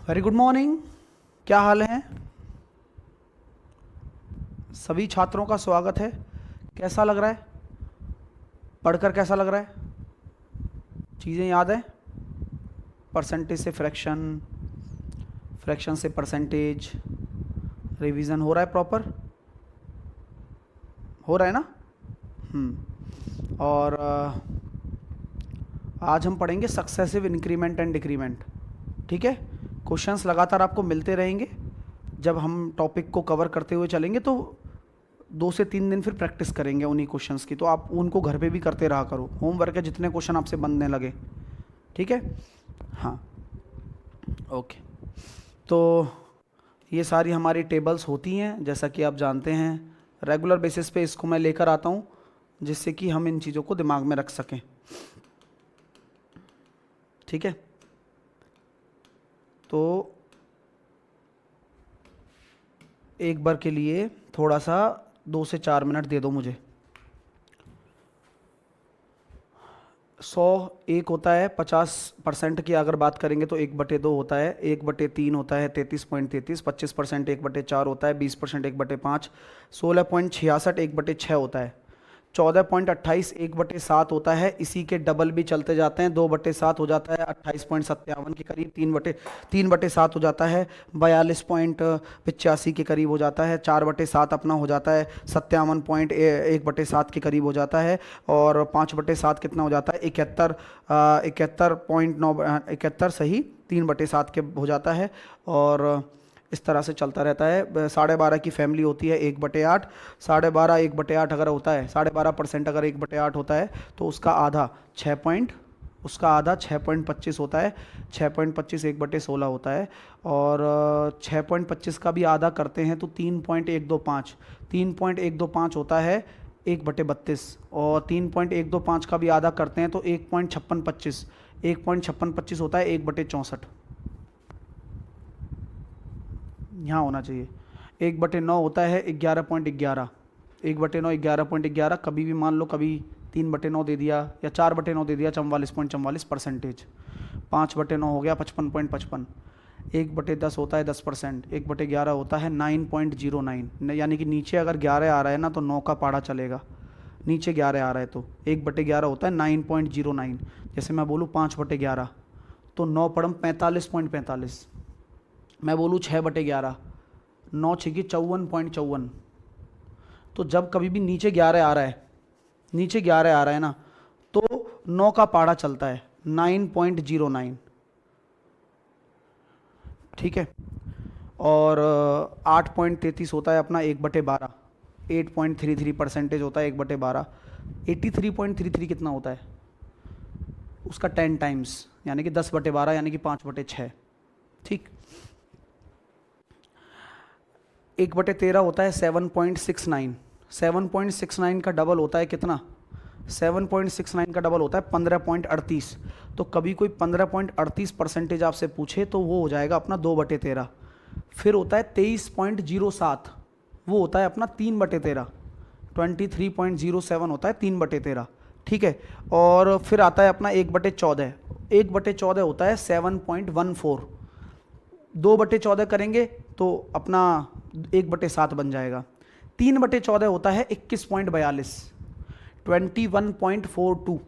Very good morning. क्या हाल है? सभी छात्रों का स्वागत है। कैसा लग रहा है? पढ़कर कैसा लग रहा है? चीज़ें याद है? परसेंटेज से फ्रैक्शन, फ्रैक्शन से परसेंटेज, रिवीजन हो रहा है प्रॉपर? हो रहा है ना? और आज हम पढ़ेंगे सक्सेसिव इंक्रीमेंट एंड डिक्रीमेंट। ठीक है, क्वेश्चंस लगातार आपको मिलते रहेंगे। जब हम टॉपिक को कवर करते हुए चलेंगे तो 2 से 3 दिन फिर प्रैक्टिस करेंगे उन्हीं क्वेश्चंस की, तो आप उनको घर पे भी करते रहा करो। होमवर्क के जितने क्वेश्चन आपसे बनने लगे, ठीक है? हाँ, ओके। तो ये सारी हमारी टेबल्स होती हैं, जैसा कि आप जानते हैं। रेगुलर बेसिस पे इसको मैं लेकर आता हूँ, जिससे कि हम इन चीज़ों को दिमाग में रख सकें। ठीक है, तो एक बार के लिए थोड़ा सा 2 से 4 मिनट दे दो मुझे। 100 एक होता है, 50% की अगर बात करेंगे तो 1/2 होता है, 1/3 होता है 33.33, 25% 1/4 होता है, 20% 1/5, 16.66 1/6 होता है, 14.28 1/7 होता है। इसी के डबल भी चलते जाते हैं, 2/7 हो जाता है 28.57 के करीब, 3/7 हो जाता है 42.85 के करीब हो जाता है, 4/7 अपना हो जाता है 57.1/7 के करीब हो जाता है, और 5/7 कितना हो जाता है 71.9 सही 3/7 के हो जाता है। और इस तरह से चलता रहता है। 12.5 की फैमिली होती है 1/8, 12.5 1/8 अगर होता है, 12.5% अगर 1/8 होता है तो उसका आधा 6.25 होता है, 6.25 1/16 होता है। और 6.25 का भी आधा करते हैं तो 3.125 होता है 1/32, और 3.125 का भी आधा करते हैं तो 1.5625 होता है 1/64। यहाँ होना चाहिए 1/9 होता है 11.11, 1/9 11.11। कभी भी मान लो कभी 3/9 दे दिया या 4/9 दे दिया 44.44%। 5/9 हो गया 55.55। 1/10 होता है 10%, 1/11 होता है 9.09, यानी कि नीचे अगर 11 आ रहा है ना तो 9 का पाड़ा चलेगा। नीचे 11 आ रहा है तो 1/11 होता है 9.09। जैसे मैं बोलूँ 5/11 तो 9 पड़म 45.45। मैं बोलूँ 6/11, 9 छिकी 54.54। तो जब कभी भी नीचे 11 आ रहा है, नीचे 11 आ रहा है ना, तो 9 का पाड़ा चलता है 9.09। ठीक है, और 8.33 होता है अपना 1/12, 8.33% होता है 1/12। 83.33 कितना होता है उसका 10 टाइम्स, यानी कि 10/12, यानी कि 5/6। ठीक, 1/13 होता है 7.69। 7.69 का डबल होता है कितना? 7.69 का डबल होता है 15.38। तो कभी कोई 15.38% आपसे पूछे तो वो हो जाएगा अपना 2/13। फिर होता है 23.07, वो होता है अपना 3/13। 23.07 होता है 3/13। ठीक है, और फिर आता है अपना 1/14। 1/14 होता है 7.14। 2/14 करेंगे तो अपना 1/7 बन जाएगा। 3/14 होता है 21.42, 21.42।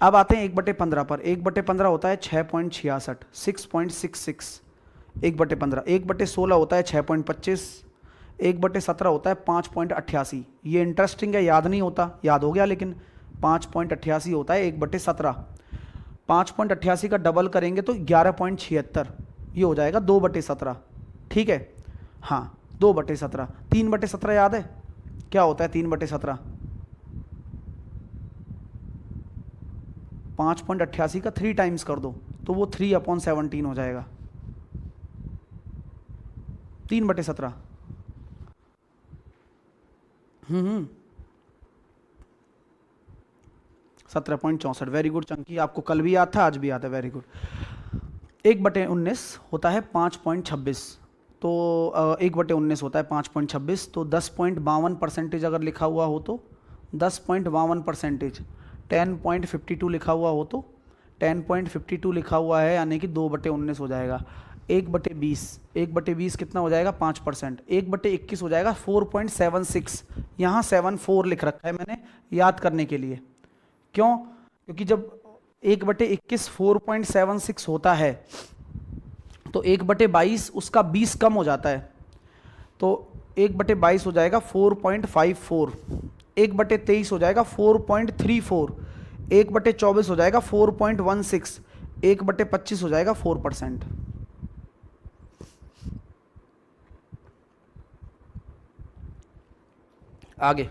अब आते हैं 1/15 पर। 1/15 होता है 6.66, 6.66 1/15। 1/16 होता है 6.25, 1/17 होता है 5.88। ये इंटरेस्टिंग है, याद नहीं होता, याद हो गया लेकिन 5.88 होता है 1/17। 5.88 का डबल करेंगे तो 11.76, ये हो जाएगा 2/17। ठीक है, हाँ 2/17। 3/17 याद है क्या होता है? 3/17 5.88 का 3 टाइम्स कर दो तो वो 3/17 हो जाएगा। 3/17। 17.64। वेरी गुड चंकी, आपको कल भी याद था आज भी याद है, वेरी गुड। 1/19 होता है 5.26, तो 1/19 होता है 5.26, तो 10.52% अगर लिखा हुआ हो तो 10.52%, 10.52 लिखा हुआ हो तो 10.52 लिखा हुआ है, यानी कि 2/19 हो जाएगा। 1/20, 1/20 कितना हो जाएगा 5%। 1/21 हो जाएगा 4.76। यहाँ 74 लिख रखा है मैंने याद करने के लिए। क्यों? क्योंकि जब 1/21 4.76 होता है तो 1/22 उसका 20 कम हो जाता है, तो 1/22 हो जाएगा 4.54, 1/23 हो जाएगा 4.34, 1/24 हो जाएगा 4.16, 1/25 हो जाएगा 4%। आगे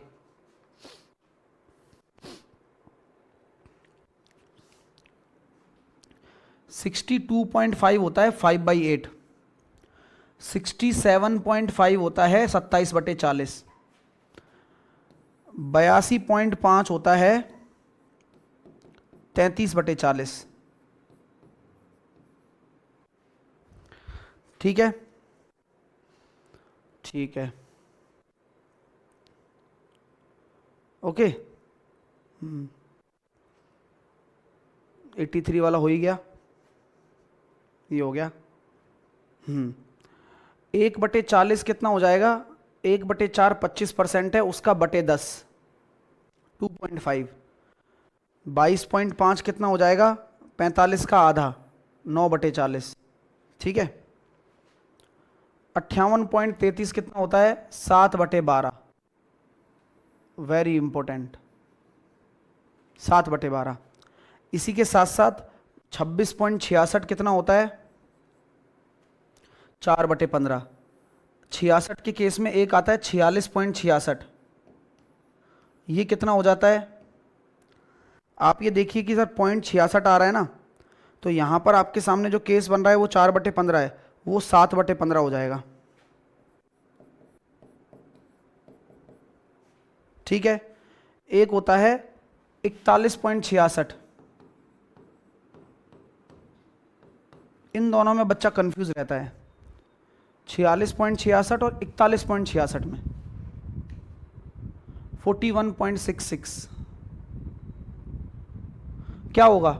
62.5 होता है 5/8, 67.5 होता है 27/40, 82.5 होता है 33/40। ठीक है, ठीक है, ओके। 83 वाला हो ही गया, ये हो गया। 1/40 कितना हो जाएगा? 1/4 25% है, उसका बटे 10 2.5। 22.5 कितना हो जाएगा? 45 का आधा 9/40। ठीक है। 58.33 कितना होता है? 7/12। Very important, 7/12। इसी के साथ साथ 26.66 कितना होता है? 4/15। 66 के केस में एक आता है 46.66, ये कितना हो जाता है? आप ये देखिए कि सर 0.66 आ रहा है ना, तो यहां पर आपके सामने जो केस बन रहा है वो 4/15 है, वो 7/15 हो जाएगा। ठीक है। एक होता है 41.66, इन दोनों में बच्चा कंफ्यूज रहता है, 46.66 और 41.66 में। 41.66 क्या होगा?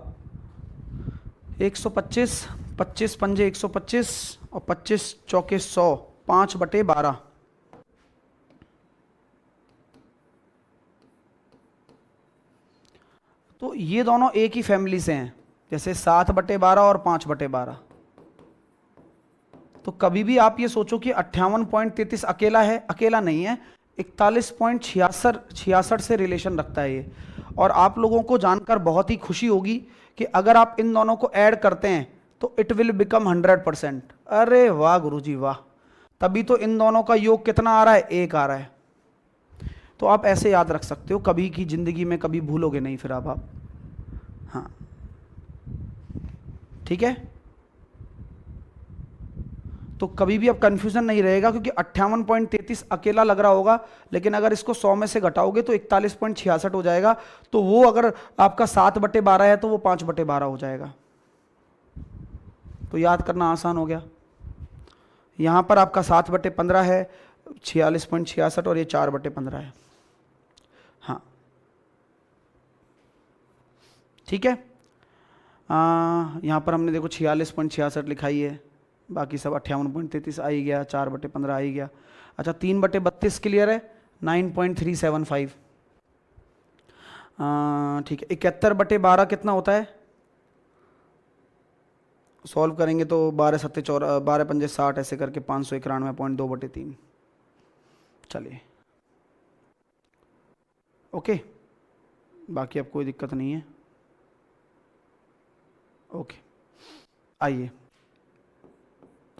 125, 25 पंजे 125 और 25 चौके 100, 5/12। तो ये दोनों एक ही फैमिली से हैं, जैसे 7/12 और 5/12। तो कभी भी आप ये सोचो कि 58.33 अकेला है, अकेला नहीं है, 41.66 से रिलेशन रखता है ये। और आप लोगों को जानकर बहुत ही खुशी होगी कि अगर आप इन दोनों को ऐड करते हैं तो इट विल बिकम 100%। अरे वाह गुरुजी वाह, तभी तो इन दोनों का योग कितना आ रहा है? 1 आ रहा है। तो आप ऐसे याद रख सकते हो, कभी की जिंदगी में कभी भूलोगे नहीं फिर आप। हाँ ठीक है, तो कभी भी अब कंफ्यूजन नहीं रहेगा, क्योंकि 58.33 अकेला लग रहा होगा, लेकिन अगर इसको 100 में से घटाओगे तो 41.66 हो जाएगा। तो वो अगर आपका 7/12 है तो वो 5/12 हो जाएगा। तो याद करना आसान हो गया। यहां पर आपका 7/15 है, 46.66 और ये 4/15 है। हाँ ठीक है। यहां पर हमने देखो 46.66 लिखाई है, बाकी सब 58.33 आ ही गया, 4/15 आ ही गया। अच्छा 3/32 क्लियर है, 9.375। ठीक है। 71/12 कितना होता है? सॉल्व करेंगे तो 12 पंजे 60 ऐसे करके 591.2/3। चलिए ओके, बाकी अब कोई दिक्कत नहीं है। ओके, आइए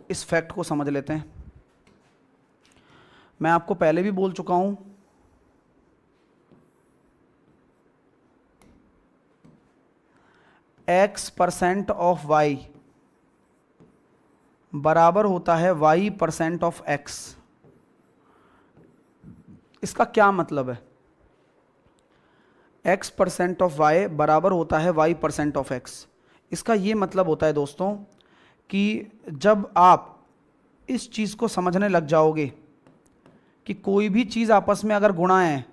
इस फैक्ट को समझ लेते हैं। मैं आपको पहले भी बोल चुका हूं, x% ऑफ y बराबर होता है y% ऑफ x। इसका क्या मतलब है? x% ऑफ y बराबर होता है y% ऑफ x। इसका ये मतलब होता है दोस्तों कि जब आप इस चीज़ को समझने लग जाओगे कि कोई भी चीज़ आपस में अगर गुणा है,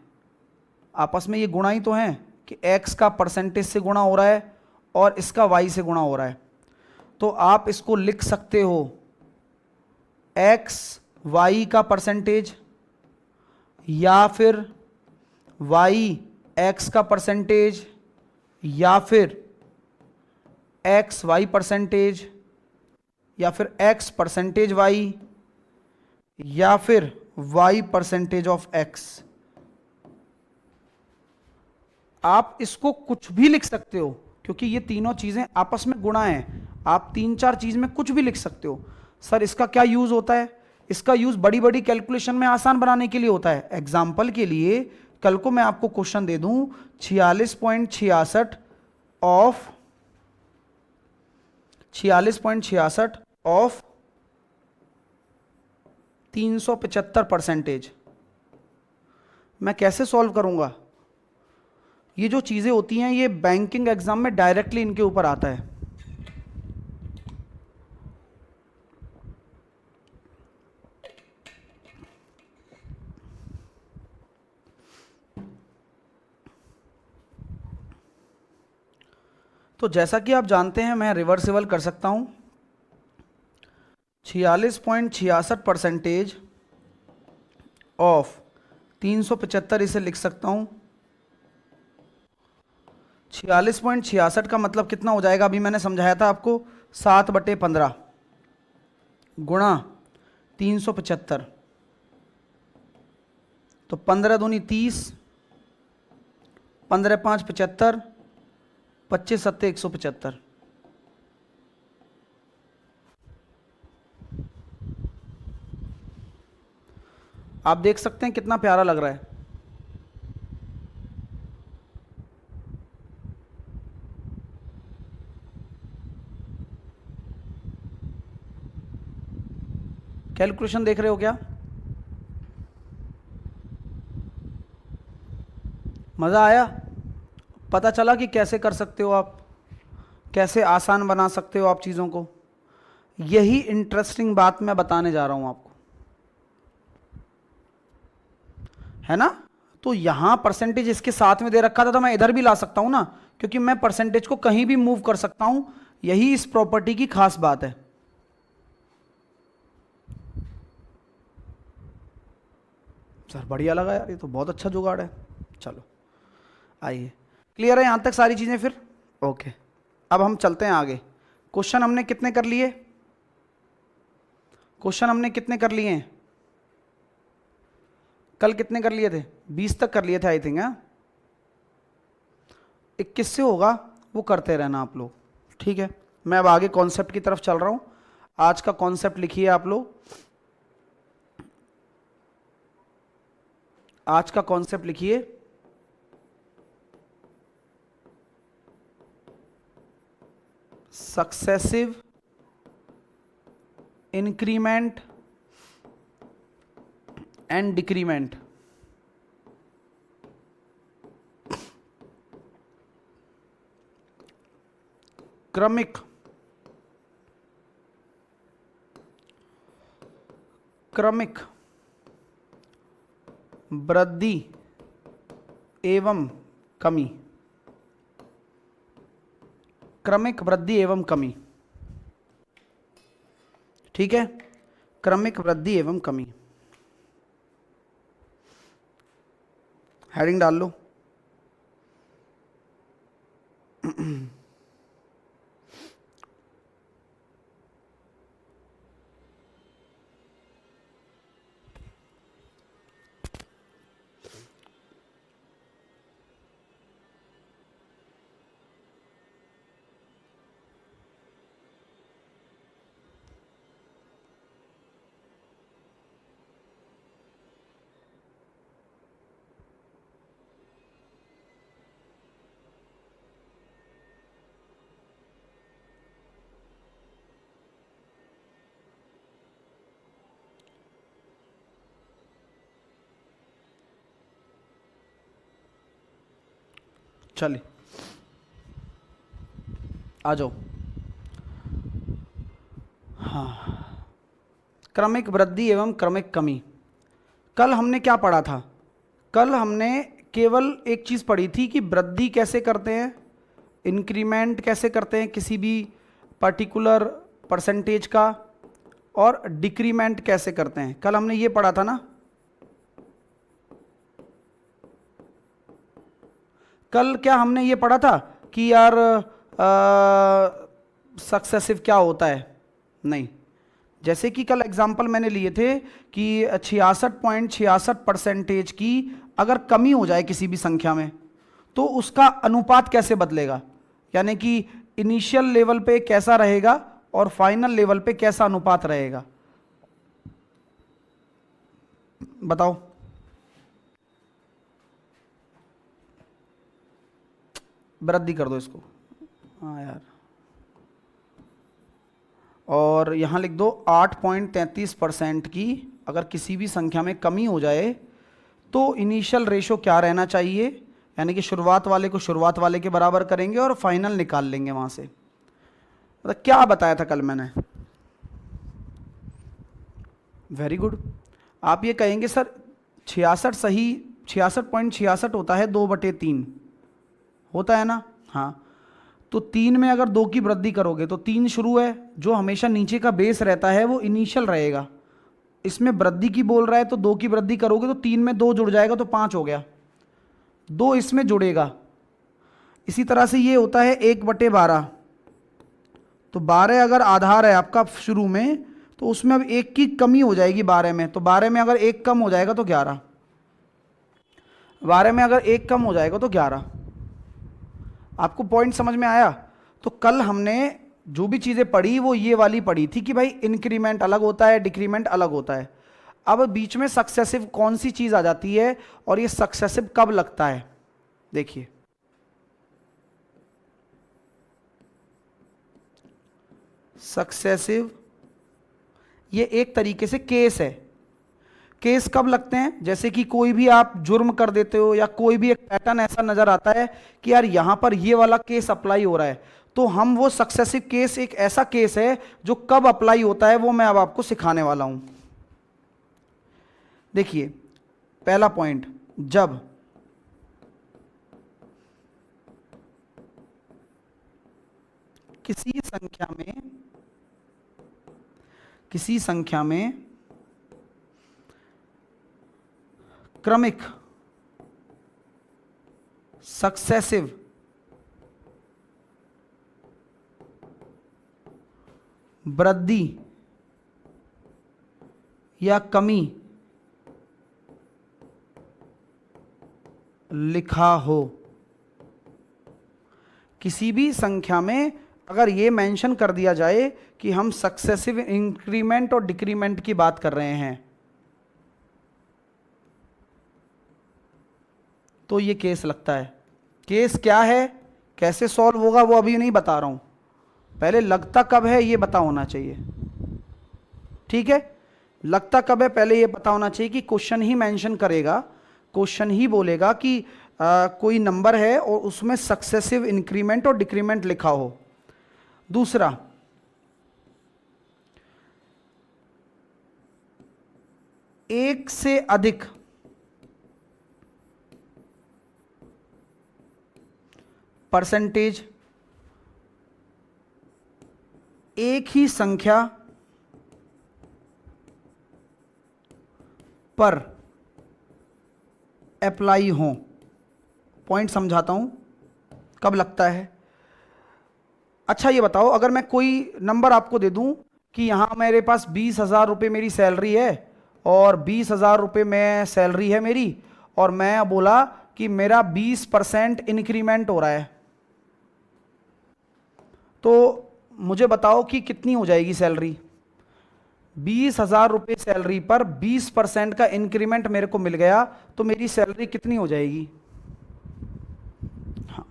आपस में ये गुणा ही तो है कि x का परसेंटेज से गुणा हो रहा है और इसका y से गुणा हो रहा है, तो आप इसको लिख सकते हो x y का परसेंटेज या फिर y x का परसेंटेज या फिर x y परसेंटेज या फिर x परसेंटेज y या फिर y परसेंटेज ऑफ x। आप इसको कुछ भी लिख सकते हो क्योंकि ये तीनों चीजें आपस में गुणा हैं। आप 3-4 चीज में कुछ भी लिख सकते हो। सर इसका क्या यूज होता है? इसका यूज बड़ी बड़ी कैलकुलेशन में आसान बनाने के लिए होता है। एग्जाम्पल के लिए कल को मैं आपको क्वेश्चन दे दूं 46.66 ऑफ 375%, मैं कैसे सॉल्व करूंगा? ये जो चीजें होती हैं ये बैंकिंग एग्जाम में डायरेक्टली इनके ऊपर आता है। तो जैसा कि आप जानते हैं मैं रिवर्सिबल कर सकता हूं। 46.66% ऑफ 375 इसे लिख सकता हूं। 46.66 का मतलब कितना हो जाएगा? अभी मैंने समझाया था आपको 7/15 गुणा 375, तो 15 दूनी 30, 15 5 75, 25 7 175। आप देख सकते हैं कितना प्यारा लग रहा है। कैलकुलेशन देख रहे हो क्या? मजा आया? पता चला कि कैसे कर सकते हो आप, कैसे आसान बना सकते हो आप चीजों को। यही इंटरेस्टिंग बात मैं बताने जा रहा हूं आपको, है ना? तो यहां परसेंटेज इसके साथ में दे रखा था तो मैं इधर भी ला सकता हूं ना, क्योंकि मैं परसेंटेज को कहीं भी मूव कर सकता हूं। यही इस प्रॉपर्टी की खास बात है। सर बढ़िया लगा यार, ये तो बहुत अच्छा जुगाड़ है। चलो आइए, क्लियर है यहां तक सारी चीजें? फिर ओके, अब हम चलते हैं आगे। क्वेश्चन हमने कितने कर लिए? क्वेश्चन हमने कितने कर लिए हैं? कल कितने कर लिए थे? 20 तक कर लिए थे आई थिंक। 21 से होगा, वो करते रहना आप लोग, ठीक है? मैं अब आगे कॉन्सेप्ट की तरफ चल रहा हूं। आज का कॉन्सेप्ट लिखिए आप लोग। आज का कॉन्सेप्ट लिखिए, सक्सेसिव इंक्रीमेंट एंड डिक्रीमेंट। क्रमिक वृद्धि एवं कमी। क्रमिक वृद्धि एवं कमी, ठीक है? क्रमिक वृद्धि एवं कमी, हेडिंग डाल लो। चलिए आ जाओ। हाँ, क्रमिक वृद्धि एवं क्रमिक कमी। कल हमने क्या पढ़ा था? कल हमने केवल एक चीज पढ़ी थी कि वृद्धि कैसे करते हैं, इंक्रीमेंट कैसे करते हैं किसी भी पर्टिकुलर परसेंटेज का, और डिक्रीमेंट कैसे करते हैं, कल हमने ये पढ़ा था ना। कल क्या हमने ये पढ़ा था कि यार सक्सेसिव क्या होता है? नहीं, जैसे कि कल एग्जाम्पल मैंने लिए थे कि 66.66% की अगर कमी हो जाए किसी भी संख्या में तो उसका अनुपात कैसे बदलेगा, यानी कि इनिशियल लेवल पे कैसा रहेगा और फाइनल लेवल पे कैसा अनुपात रहेगा, बताओ। वृद्धि कर दो इसको, हाँ यार, और यहाँ लिख दो 8.33% की अगर किसी भी संख्या में कमी हो जाए तो इनिशियल रेशो क्या रहना चाहिए, यानी कि शुरुआत वाले को शुरुआत वाले के बराबर करेंगे और फाइनल निकाल लेंगे वहाँ से। मतलब क्या बताया था कल मैंने? Very good. आप ये कहेंगे सर 66 सही, 66.66 होता है 2/3 होता है ना? हाँ, तो 3 में अगर 2 की वृद्धि करोगे तो 3 शुरू है, जो हमेशा नीचे का बेस रहता है वो इनिशियल रहेगा। इसमें वृद्धि की बोल रहा है तो 2 की वृद्धि करोगे तो 3 में 2 जुड़ जाएगा तो 5 हो गया, 2 इसमें जुड़ेगा। इसी तरह से ये होता है 1/12, तो 12 अगर आधार है आपका शुरू में तो उसमें अब 1 की कमी हो जाएगी 12 में, तो 12 में अगर 1 कम हो जाएगा तो 11, 12 में अगर 1 कम हो जाएगा तो 11। आपको पॉइंट समझ में आया? तो कल हमने जो भी चीज़ें पढ़ी वो ये वाली पढ़ी थी कि भाई इंक्रीमेंट अलग होता है, डिक्रीमेंट अलग होता है। अब बीच में सक्सेसिव कौन सी चीज़ आ जाती है और ये सक्सेसिव कब लगता है, देखिए। सक्सेसिव ये एक तरीके से केस है। केस कब लगते हैं? जैसे कि कोई भी आप जुर्म कर देते हो या कोई भी एक पैटर्न ऐसा नजर आता है कि यार यहां पर ये वाला केस अप्लाई हो रहा है, तो हम वो सक्सेसिव केस, एक ऐसा केस है जो कब अप्लाई होता है वो मैं अब आपको सिखाने वाला हूं। देखिए पहला पॉइंट, जब किसी संख्या में क्रमिक सक्सेसिव वृद्धि या कमी लिखा हो, किसी भी संख्या में अगर ये मेंशन कर दिया जाए कि हम सक्सेसिव इंक्रीमेंट और डिक्रीमेंट की बात कर रहे हैं तो ये केस लगता है। केस क्या है, कैसे सॉल्व होगा वो अभी नहीं बता रहा हूं, पहले लगता कब है ये पता होना चाहिए, ठीक है? लगता कब है पहले ये पता होना चाहिए कि क्वेश्चन ही मेंशन करेगा, क्वेश्चन ही बोलेगा कि कोई नंबर है और उसमें सक्सेसिव इंक्रीमेंट और डिक्रीमेंट लिखा हो। दूसरा, एक से अधिक परसेंटेज एक ही संख्या पर अप्लाई हो। पॉइंट समझाता हूं कब लगता है। अच्छा ये बताओ, अगर मैं कोई नंबर आपको दे दूं कि यहां मेरे पास 20,000 रुपये मेरी सैलरी है और 20,000 रुपये में सैलरी है मेरी, और मैं बोला कि मेरा 20% इंक्रीमेंट हो रहा है, तो मुझे बताओ कि कितनी हो जाएगी सैलरी। 20,000 रुपये सैलरी पर 20% का इंक्रीमेंट मेरे को मिल गया तो मेरी सैलरी कितनी हो जाएगी? हाँ,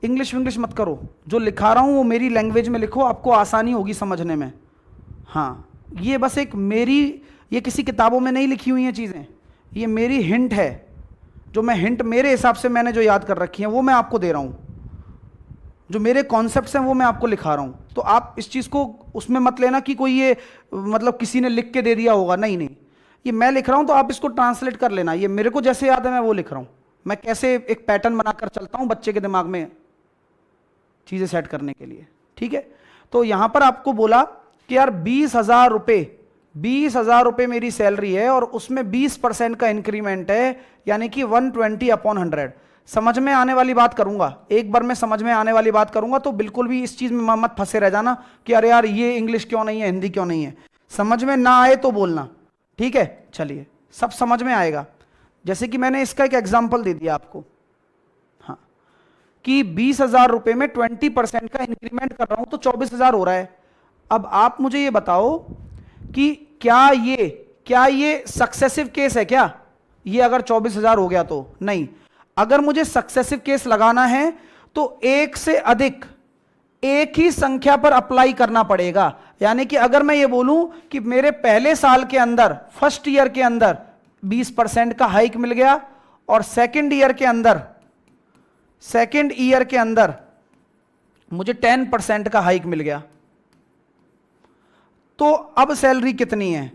इंग्लिश मत करो, जो लिखा रहा हूं वो मेरी लैंग्वेज में लिखो, आपको आसानी होगी समझने में। हाँ, ये बस एक मेरी, ये किसी किताबों में नहीं लिखी हुई हैं चीज़ें, ये मेरी हिंट है, जो मैं हिंट मेरे हिसाब से मैंने जो याद कर रखी है वो मैं आपको दे रहा हूँ, जो मेरे कॉन्सेप्ट्स हैं वो मैं आपको लिखा रहा हूँ। तो आप इस चीज़ को उसमें मत लेना कि कोई ये मतलब किसी ने लिख के दे दिया होगा, नहीं, ये मैं लिख रहा हूँ तो आप इसको ट्रांसलेट कर लेना, ये मेरे को जैसे याद है मैं वो लिख रहा हूँ, मैं कैसे एक पैटर्न बनाकर चलता हूं बच्चे के दिमाग में चीजें सेट करने के लिए, ठीक है। तो यहां पर आपको बोला कि यार 20,000 रुपए, 20,000 रुपए मेरी सैलरी है और उसमें 20% का इंक्रीमेंट है, यानी कि 120/100। समझ में आने वाली बात करूंगा, एक बार मैं समझ में आने वाली बात करूंगा, तो बिल्कुल भी इस चीज में मत फंसे रह जाना कि अरे यार ये इंग्लिश क्यों नहीं है, हिंदी क्यों नहीं है। समझ में ना आए तो बोलना, ठीक है। चलिए, सब समझ में आएगा। जैसे कि मैंने इसका एक एग्जाम्पल दे दिया आपको, हाँ, कि 20,000 रुपए में 20% का इंक्रीमेंट कर रहा हूं तो 24,000 हो रहा है। अब आप मुझे ये बताओ कि क्या ये सक्सेसिव केस है क्या? ये अगर 24,000 हो गया तो नहीं। अगर मुझे सक्सेसिव केस लगाना है तो एक से अधिक एक ही संख्या पर अप्लाई करना पड़ेगा। यानी कि अगर मैं ये बोलूं कि मेरे पहले साल के अंदर, फर्स्ट ईयर के अंदर 20% का हाइक मिल गया और सेकेंड ईयर के अंदर मुझे 10% का हाइक मिल गया, तो अब सैलरी कितनी है?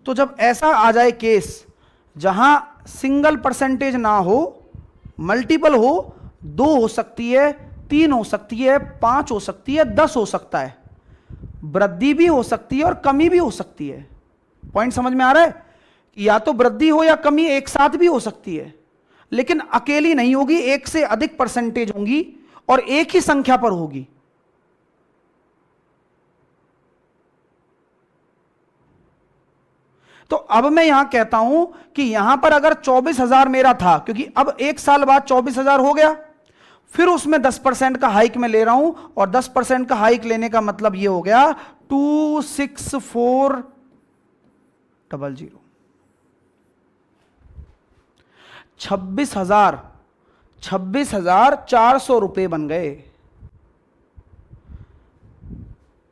तो जब ऐसा आ जाए केस जहां सिंगल परसेंटेज ना हो, मल्टीपल हो, 2 हो सकती है, 3 हो सकती है, 5 हो सकती है, 10 हो सकता है, वृद्धि भी हो सकती है और कमी भी हो सकती है। पॉइंट समझ में आ रहा है? या तो वृद्धि हो या कमी एक साथ भी हो सकती है, लेकिन अकेली नहीं होगी, एक से अधिक परसेंटेज होंगी और एक ही संख्या पर होगी। तो अब मैं यहां कहता हूं कि यहां पर अगर 24,000 मेरा था, क्योंकि अब एक साल बाद 24,000 हो गया, फिर उसमें 10% का हाइक मैं ले रहा हूं, और 10% का हाइक लेने का मतलब यह हो गया 26400, 26,400 रुपए बन गए।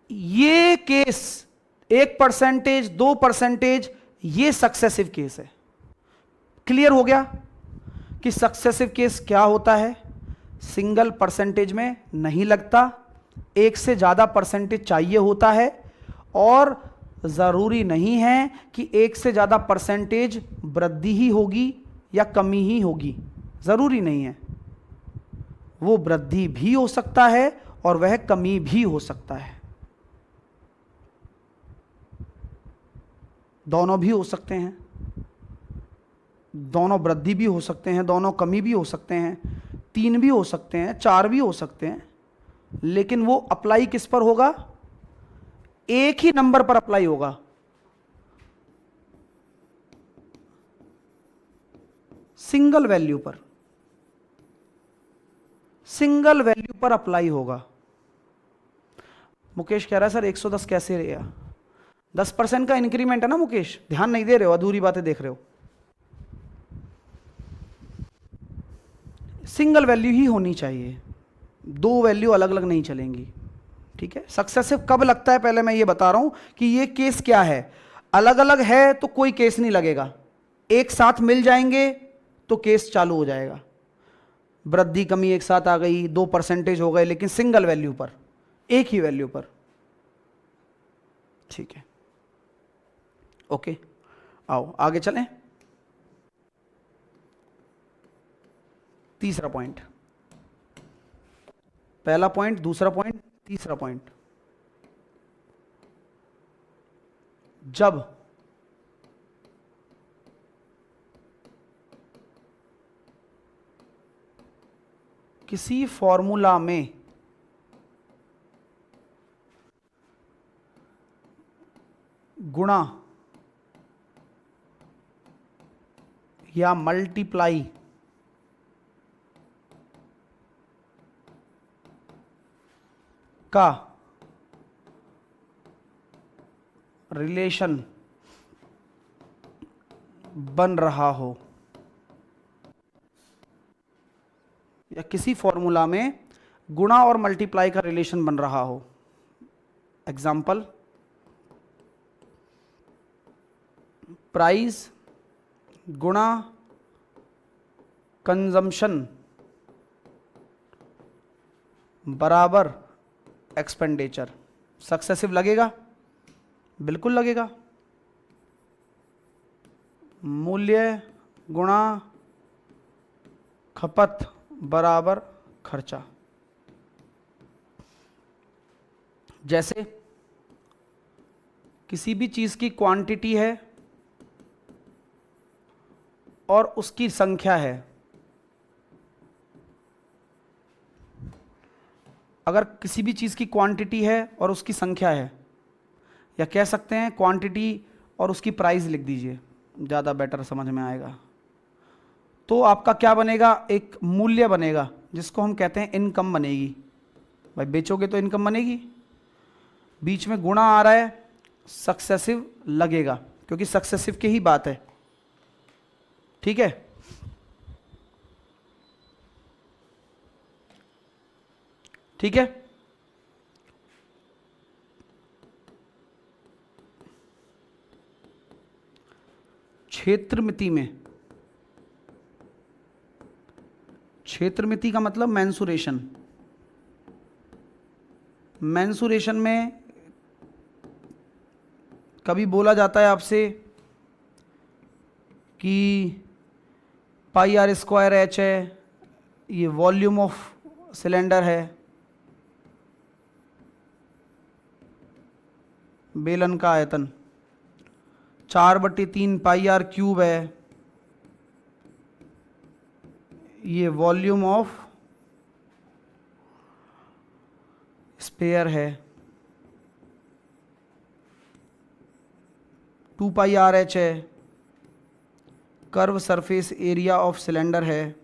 ये केस 1%, 2%, ये सक्सेसिव केस है। क्लियर हो गया कि सक्सेसिव केस क्या होता है? सिंगल परसेंटेज में नहीं लगता, एक से ज्यादा परसेंटेज चाहिए होता है, और जरूरी नहीं है कि एक से ज्यादा परसेंटेज वृद्धि ही होगी या कमी ही होगी, जरूरी नहीं है। वो वृद्धि भी हो सकता है और वह कमी भी हो सकता है, दोनों भी हो सकते हैं, दोनों वृद्धि भी हो सकते हैं, दोनों कमी भी हो सकते हैं, 3 भी हो सकते हैं, 4 भी हो सकते हैं, लेकिन वो अप्लाई किस पर होगा? एक ही नंबर पर अप्लाई होगा, सिंगल वैल्यू पर, सिंगल वैल्यू पर अप्लाई होगा। मुकेश कह रहा है सर 110 कैसे रहेगा? 10% का इंक्रीमेंट है ना मुकेश, ध्यान नहीं दे रहे हो, अधूरी बातें देख रहे हो। सिंगल वैल्यू ही होनी चाहिए, 2 वैल्यू अलग अलग नहीं चलेंगी, ठीक है। सक्सेसिव कब लगता है पहले मैं ये बता रहा हूं कि ये केस क्या है। अलग अलग है तो कोई केस नहीं लगेगा, एक साथ मिल जाएंगे तो केस चालू हो जाएगा। वृद्धि कमी एक साथ आ गई, 2% हो गए, लेकिन सिंगल वैल्यू पर, एक ही वैल्यू पर, ठीक है। ओके, आओ आगे चलें। तीसरा पॉइंट, पहला पॉइंट, दूसरा पॉइंट, तीसरा पॉइंट। जब किसी फॉर्मूला में गुणा या मल्टीप्लाई का रिलेशन बन रहा हो, या किसी फॉर्मूला में गुणा और मल्टीप्लाई का रिलेशन बन रहा हो। एग्जाम्पल, प्राइस गुणा कंजम्पशन बराबर एक्सपेंडिचर। सक्सेसिव लगेगा? बिल्कुल लगेगा। मूल्य गुणा खपत बराबर खर्चा। जैसे किसी भी चीज की क्वांटिटी है और उसकी संख्या है। अगर किसी भी चीज की क्वांटिटी है और उसकी संख्या है, या कह सकते हैं क्वांटिटी और उसकी प्राइस लिख दीजिए, ज़्यादा बेटर समझ में आएगा। तो आपका क्या बनेगा, एक मूल्य बनेगा जिसको हम कहते हैं इनकम बनेगी। भाई बेचोगे तो इनकम बनेगी। बीच में गुणा आ रहा है, सक्सेसिव लगेगा क्योंकि सक्सेसिव की ही बात है। ठीक है, ठीक है। क्षेत्रमिति में, क्षेत्रमिति का मतलब मेंसुरेशन। मेंसुरेशन में कभी बोला जाता है आपसे कि पाई आर स्क्वायर एच है, ये वॉल्यूम ऑफ सिलेंडर है, बेलन का आयतन 4/3 पाई आर क्यूब है, ये वॉल्यूम ऑफ स्पेयर है, 2 पाई आर एच है, curve surface area of cylinder है,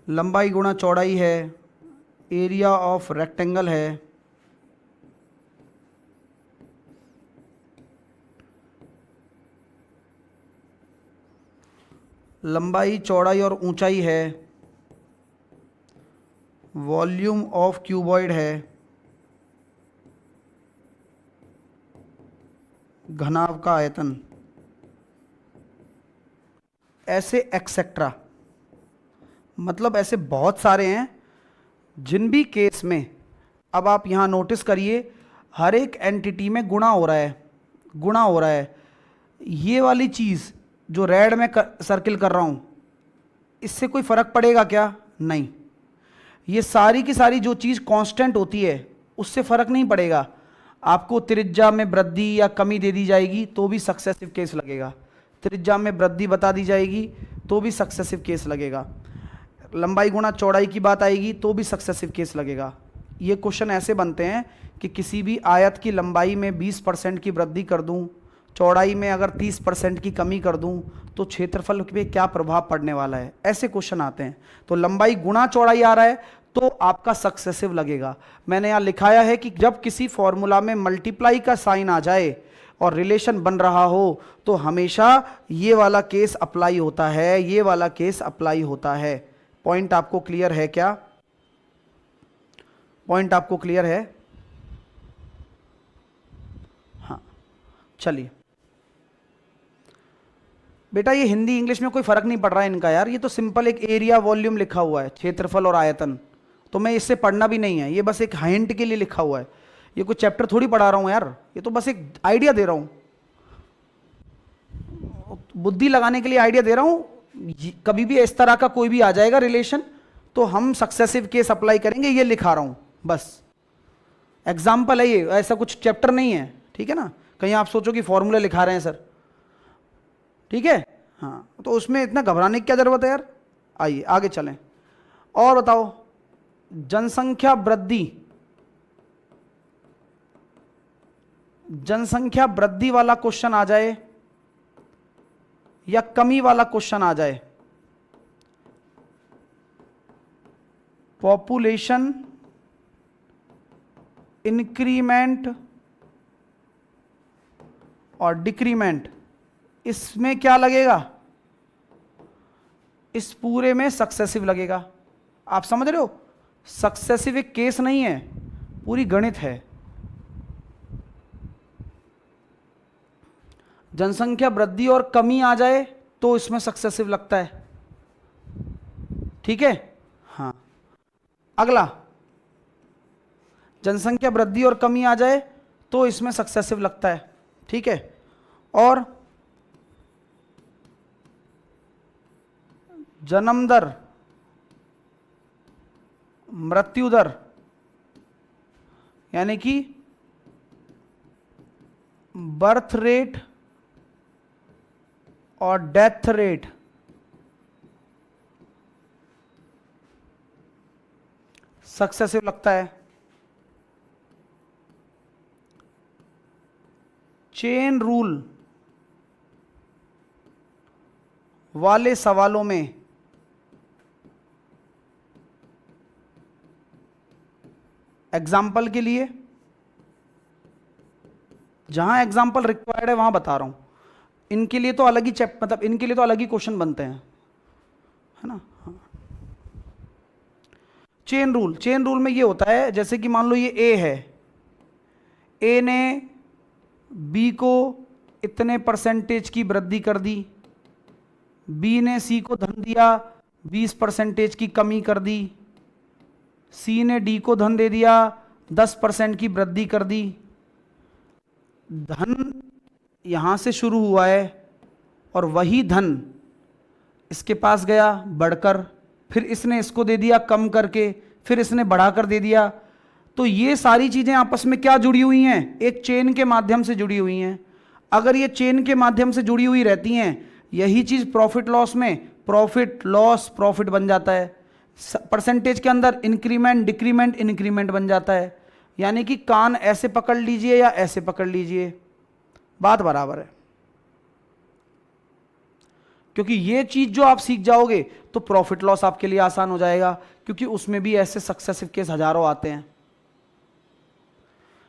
लंबाई गुणा चौड़ाई है, एरिया ऑफ रेक्टेंगल है, लंबाई चौड़ाई और ऊंचाई है, वॉल्यूम ऑफ क्यूबॉइड है, घनाभ का आयतन, ऐसे एक्सेट्रा। मतलब ऐसे बहुत सारे हैं जिन भी केस में, अब आप यहां नोटिस करिए हर एक एंटिटी में गुणा हो रहा है, गुणा हो रहा है। ये वाली चीज़ जो रेड में सर्किल कर रहा हूं, इससे कोई फर्क पड़ेगा क्या? नहीं। ये सारी की सारी जो चीज़ कांस्टेंट होती है उससे फर्क नहीं पड़ेगा। आपको त्रिज्या में वृद्धि या कमी दे दी जाएगी तो भी सक्सेसिव केस लगेगा, त्रिज्या में वृद्धि बता दी जाएगी तो भी सक्सेसिव केस लगेगा, लंबाई गुणा चौड़ाई की बात आएगी तो भी सक्सेसिव केस लगेगा। ये क्वेश्चन ऐसे बनते हैं कि किसी भी आयत की लंबाई में 20% की वृद्धि कर दूं, चौड़ाई में अगर 30% की कमी कर दूं तो क्षेत्रफल पे क्या प्रभाव पड़ने वाला है, ऐसे क्वेश्चन आते हैं। तो लंबाई गुणा चौड़ाई आ रहा है तो आपका सक्सेसिव लगेगा। मैंने यहाँ लिखाया है कि जब किसी फॉर्मूला में मल्टीप्लाई का साइन आ जाए और रिलेशन बन रहा हो तो हमेशा ये वाला केस अप्लाई होता है, ये वाला केस अप्लाई होता है। पॉइंट आपको क्लियर है क्या? पॉइंट आपको क्लियर है? हाँ, चलिए बेटा, ये हिंदी इंग्लिश में कोई फर्क नहीं पड़ रहा है इनका यार। ये तो सिंपल एक एरिया वॉल्यूम लिखा हुआ है, क्षेत्रफल और आयतन, तो मैं इससे पढ़ना भी नहीं है, ये बस एक हिंट के लिए लिखा हुआ है। ये कोई चैप्टर थोड़ी पढ़ा रहा हूं यार, ये तो बस एक आइडिया दे रहा हूं, बुद्धि लगाने के लिए आइडिया दे रहा हूं। कभी भी इस तरह का कोई भी आ जाएगा रिलेशन तो हम सक्सेसिव केस अप्लाई करेंगे, ये लिखा रहा हूं बस, एग्जाम्पल है ये, ऐसा कुछ चैप्टर नहीं है। ठीक है ना, कहीं आप सोचो कि फॉर्मूला लिखा रहे हैं सर। ठीक है, हाँ, तो उसमें इतना घबराने की क्या जरूरत है यार। आइए आगे चलें और बताओ, जनसंख्या वृद्धि, जनसंख्या वृद्धि वाला क्वेश्चन आ जाए या कमी वाला क्वेश्चन आ जाए, पॉपुलेशन इंक्रीमेंट और डिक्रीमेंट, इसमें क्या लगेगा? इस पूरे में सक्सेसिव लगेगा। आप समझ रहे हो, सक्सेसिव एक केस नहीं है, पूरी गणित है। जनसंख्या वृद्धि और कमी आ जाए तो इसमें सक्सेसिव लगता है। ठीक है, हाँ। अगला, जनसंख्या वृद्धि और कमी आ जाए तो इसमें सक्सेसिव लगता है। ठीक है। और जन्म दर, मृत्यु दर, यानी कि बर्थ रेट और डेथ रेट सक्सेसिव लगता है। चेन रूल वाले सवालों में एग्जाम्पल के लिए, जहां एग्जाम्पल रिक्वायर्ड है वहां बता रहा हूं, इनके लिए तो अलग ही मतलब इनके लिए तो अलग ही क्वेश्चन बनते हैं, है ना। चेन रूल, चेन रूल में ये होता है, जैसे कि मान लो ये ए है, ए ने बी को इतने परसेंटेज की वृद्धि कर दी, बी ने सी को धन दिया 20% की कमी कर दी, सी ने डी को धन दे दिया 10% की वृद्धि कर दी। धन यहां से शुरू हुआ है और वही धन इसके पास गया बढ़कर, फिर इसने इसको दे दिया कम करके, फिर इसने बढ़ाकर दे दिया। तो ये सारी चीजें आपस में क्या जुड़ी हुई हैं? एक चेन के माध्यम से जुड़ी हुई हैं। अगर ये चेन के माध्यम से जुड़ी हुई रहती हैं, यही चीज प्रॉफिट लॉस में प्रॉफिट लॉस प्रॉफिट बन जाता है। परसेंटेज के अंदर इंक्रीमेंट डिक्रीमेंट इंक्रीमेंट बन जाता है। यानी कि कान ऐसे पकड़ लीजिए या ऐसे पकड़ लीजिए, बात बराबर है। क्योंकि ये चीज जो आप सीख जाओगे तो प्रॉफिट लॉस आपके लिए आसान हो जाएगा, क्योंकि उसमें भी ऐसे सक्सेसिव केस हजारों आते हैं।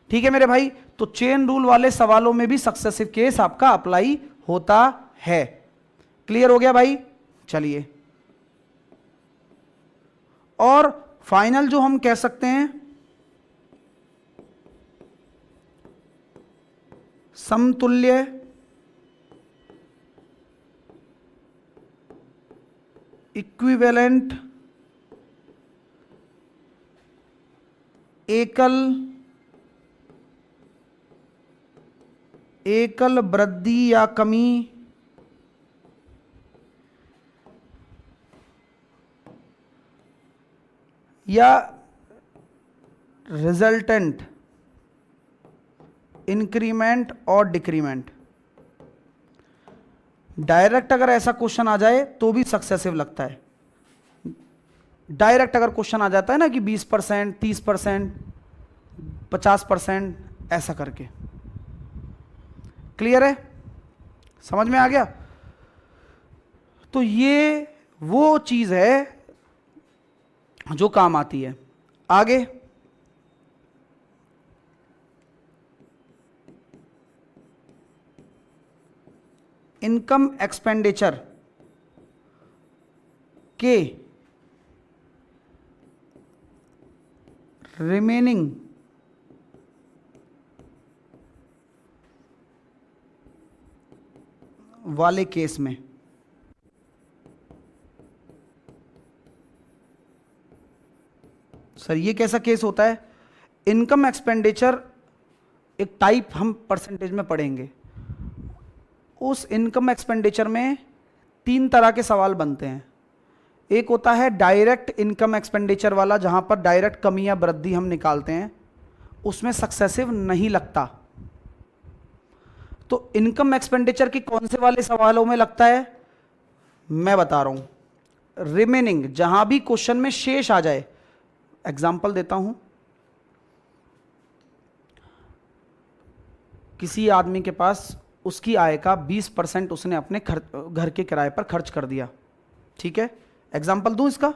ठीक है मेरे भाई, तो चेन रूल वाले सवालों में भी सक्सेसिव केस आपका अप्लाई होता है। क्लियर हो गया भाई? चलिए, और फाइनल जो हम कह सकते हैं, समतुल्य इक्विवेलेंट एकल वृद्धि या कमी या रिजल्टेंट इंक्रीमेंट और डिक्रीमेंट। डायरेक्ट अगर ऐसा क्वेश्चन आ जाए तो भी सक्सेसिव लगता है। डायरेक्ट अगर क्वेश्चन आ जाता है ना कि 20%, 30%, 50%, ऐसा करके। क्लियर है? समझ में आ गया? तो ये वो चीज है जो काम आती है। आगे इनकम एक्सपेंडिचर के रिमेनिंग वाले केस में सर ये कैसा केस होता है? इनकम एक्सपेंडिचर एक टाइप हम परसेंटेज में पढ़ेंगे। उस इनकम एक्सपेंडिचर में 3 तरह के सवाल बनते हैं। एक होता है डायरेक्ट इनकम एक्सपेंडिचर वाला, जहां पर डायरेक्ट कमी या वृद्धि हम निकालते हैं, उसमें सक्सेसिव नहीं लगता। तो इनकम एक्सपेंडिचर के कौन से वाले सवालों में लगता है मैं बता रहा हूं। रिमेनिंग, जहां भी क्वेश्चन में शेष आ जाए। एग्जाम्पल देता हूं, किसी आदमी के पास उसकी आय का 20% उसने अपने घर के किराए पर खर्च कर दिया। ठीक है, एग्जाम्पल दूं इसका?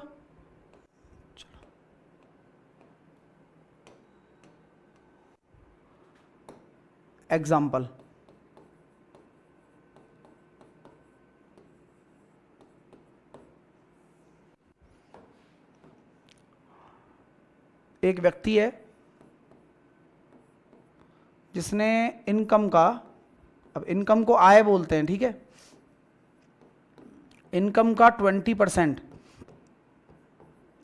एग्जाम्पल, एक व्यक्ति है जिसने इनकम का, अब इनकम को आय बोलते हैं, ठीक है, इनकम का 20%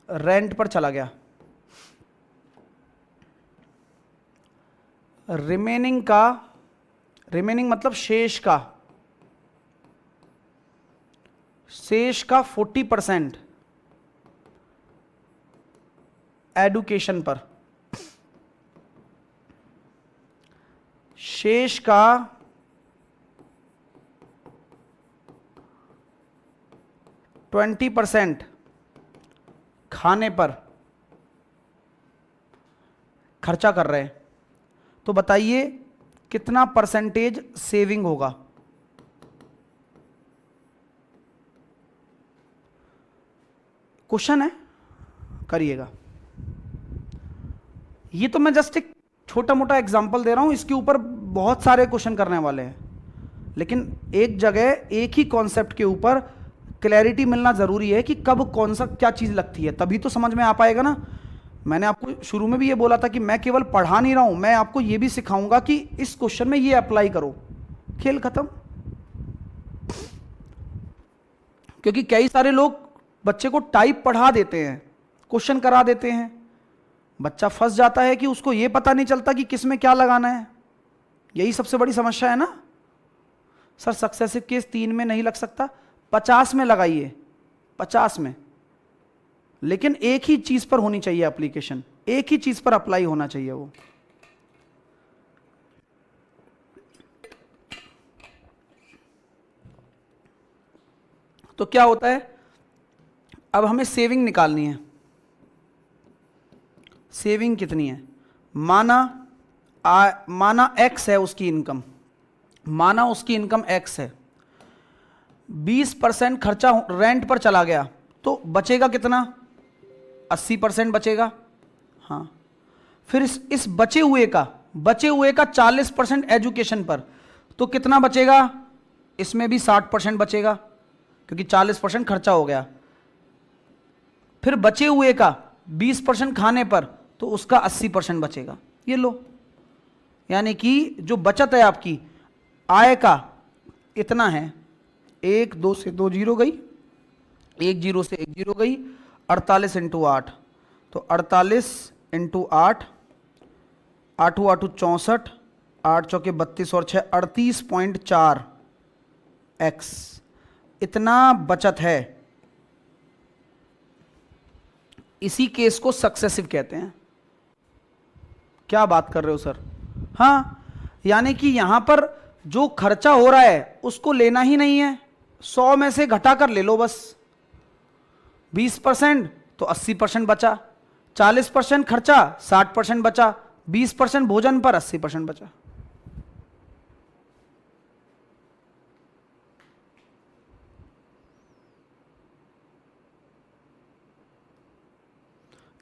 रेंट पर चला गया, रिमेनिंग का रिमेनिंग मतलब शेष का 40% एडुकेशन पर, शेष का 20% खाने पर खर्चा कर रहे हैं, तो बताइए कितना परसेंटेज सेविंग होगा? क्वेश्चन है, करिएगा। ये तो मैं जस्ट एक छोटा मोटा एग्जांपल दे रहा हूं, इसके ऊपर बहुत सारे क्वेश्चन करने वाले हैं, लेकिन एक जगह एक ही कॉन्सेप्ट के ऊपर क्लैरिटी मिलना जरूरी है कि कब कौन सा क्या चीज लगती है, तभी तो समझ में आ पाएगा ना। मैंने आपको शुरू में भी ये बोला था कि मैं केवल पढ़ा नहीं रहा हूं, मैं आपको ये भी सिखाऊंगा कि इस क्वेश्चन में ये अप्लाई करो, खेल खत्म। क्योंकि कई सारे लोग बच्चे को टाइप पढ़ा देते हैं, क्वेश्चन करा देते हैं, बच्चा फंस जाता है कि उसको यह पता नहीं चलता कि किस में क्या लगाना है। यही सबसे बड़ी समस्या है ना। सर सक्सेसिव केस 3 में नहीं लग सकता, 50 में लगाइए, 50 में, लेकिन एक ही चीज पर होनी चाहिए एप्लीकेशन, एक ही चीज पर अप्लाई होना चाहिए वो। तो क्या होता है, अब हमें सेविंग निकालनी है। सेविंग कितनी है? माना एक्स है उसकी इनकम, माना उसकी इनकम एक्स है, 20% खर्चा रेंट पर चला गया, तो बचेगा कितना? 80% बचेगा। हाँ, फिर इस बचे हुए का 40% एजुकेशन पर, तो कितना बचेगा? इसमें भी 60% बचेगा, क्योंकि 40% खर्चा हो गया। फिर बचे हुए का 20% खाने पर, तो उसका 80% बचेगा। ये लो, यानी कि जो बचत है आपकी आय का इतना है, 1 2 से 2 जीरो गई, 1 जीरो से 1 जीरो गई, 48 इंटू 8, तो 48 इंटू 8, 8 8 64, 8 चौके 32 और 6 38.4 एक्स, इतना बचत है। इसी केस को सक्सेसिव कहते हैं। क्या बात कर रहे हो सर? हाँ, यानी कि यहां पर जो खर्चा हो रहा है उसको लेना ही नहीं है, 100 में से घटा कर ले लो बस। 20% तो 80% बचा, 40% खर्चा 60% बचा, 20% भोजन पर 80% बचा।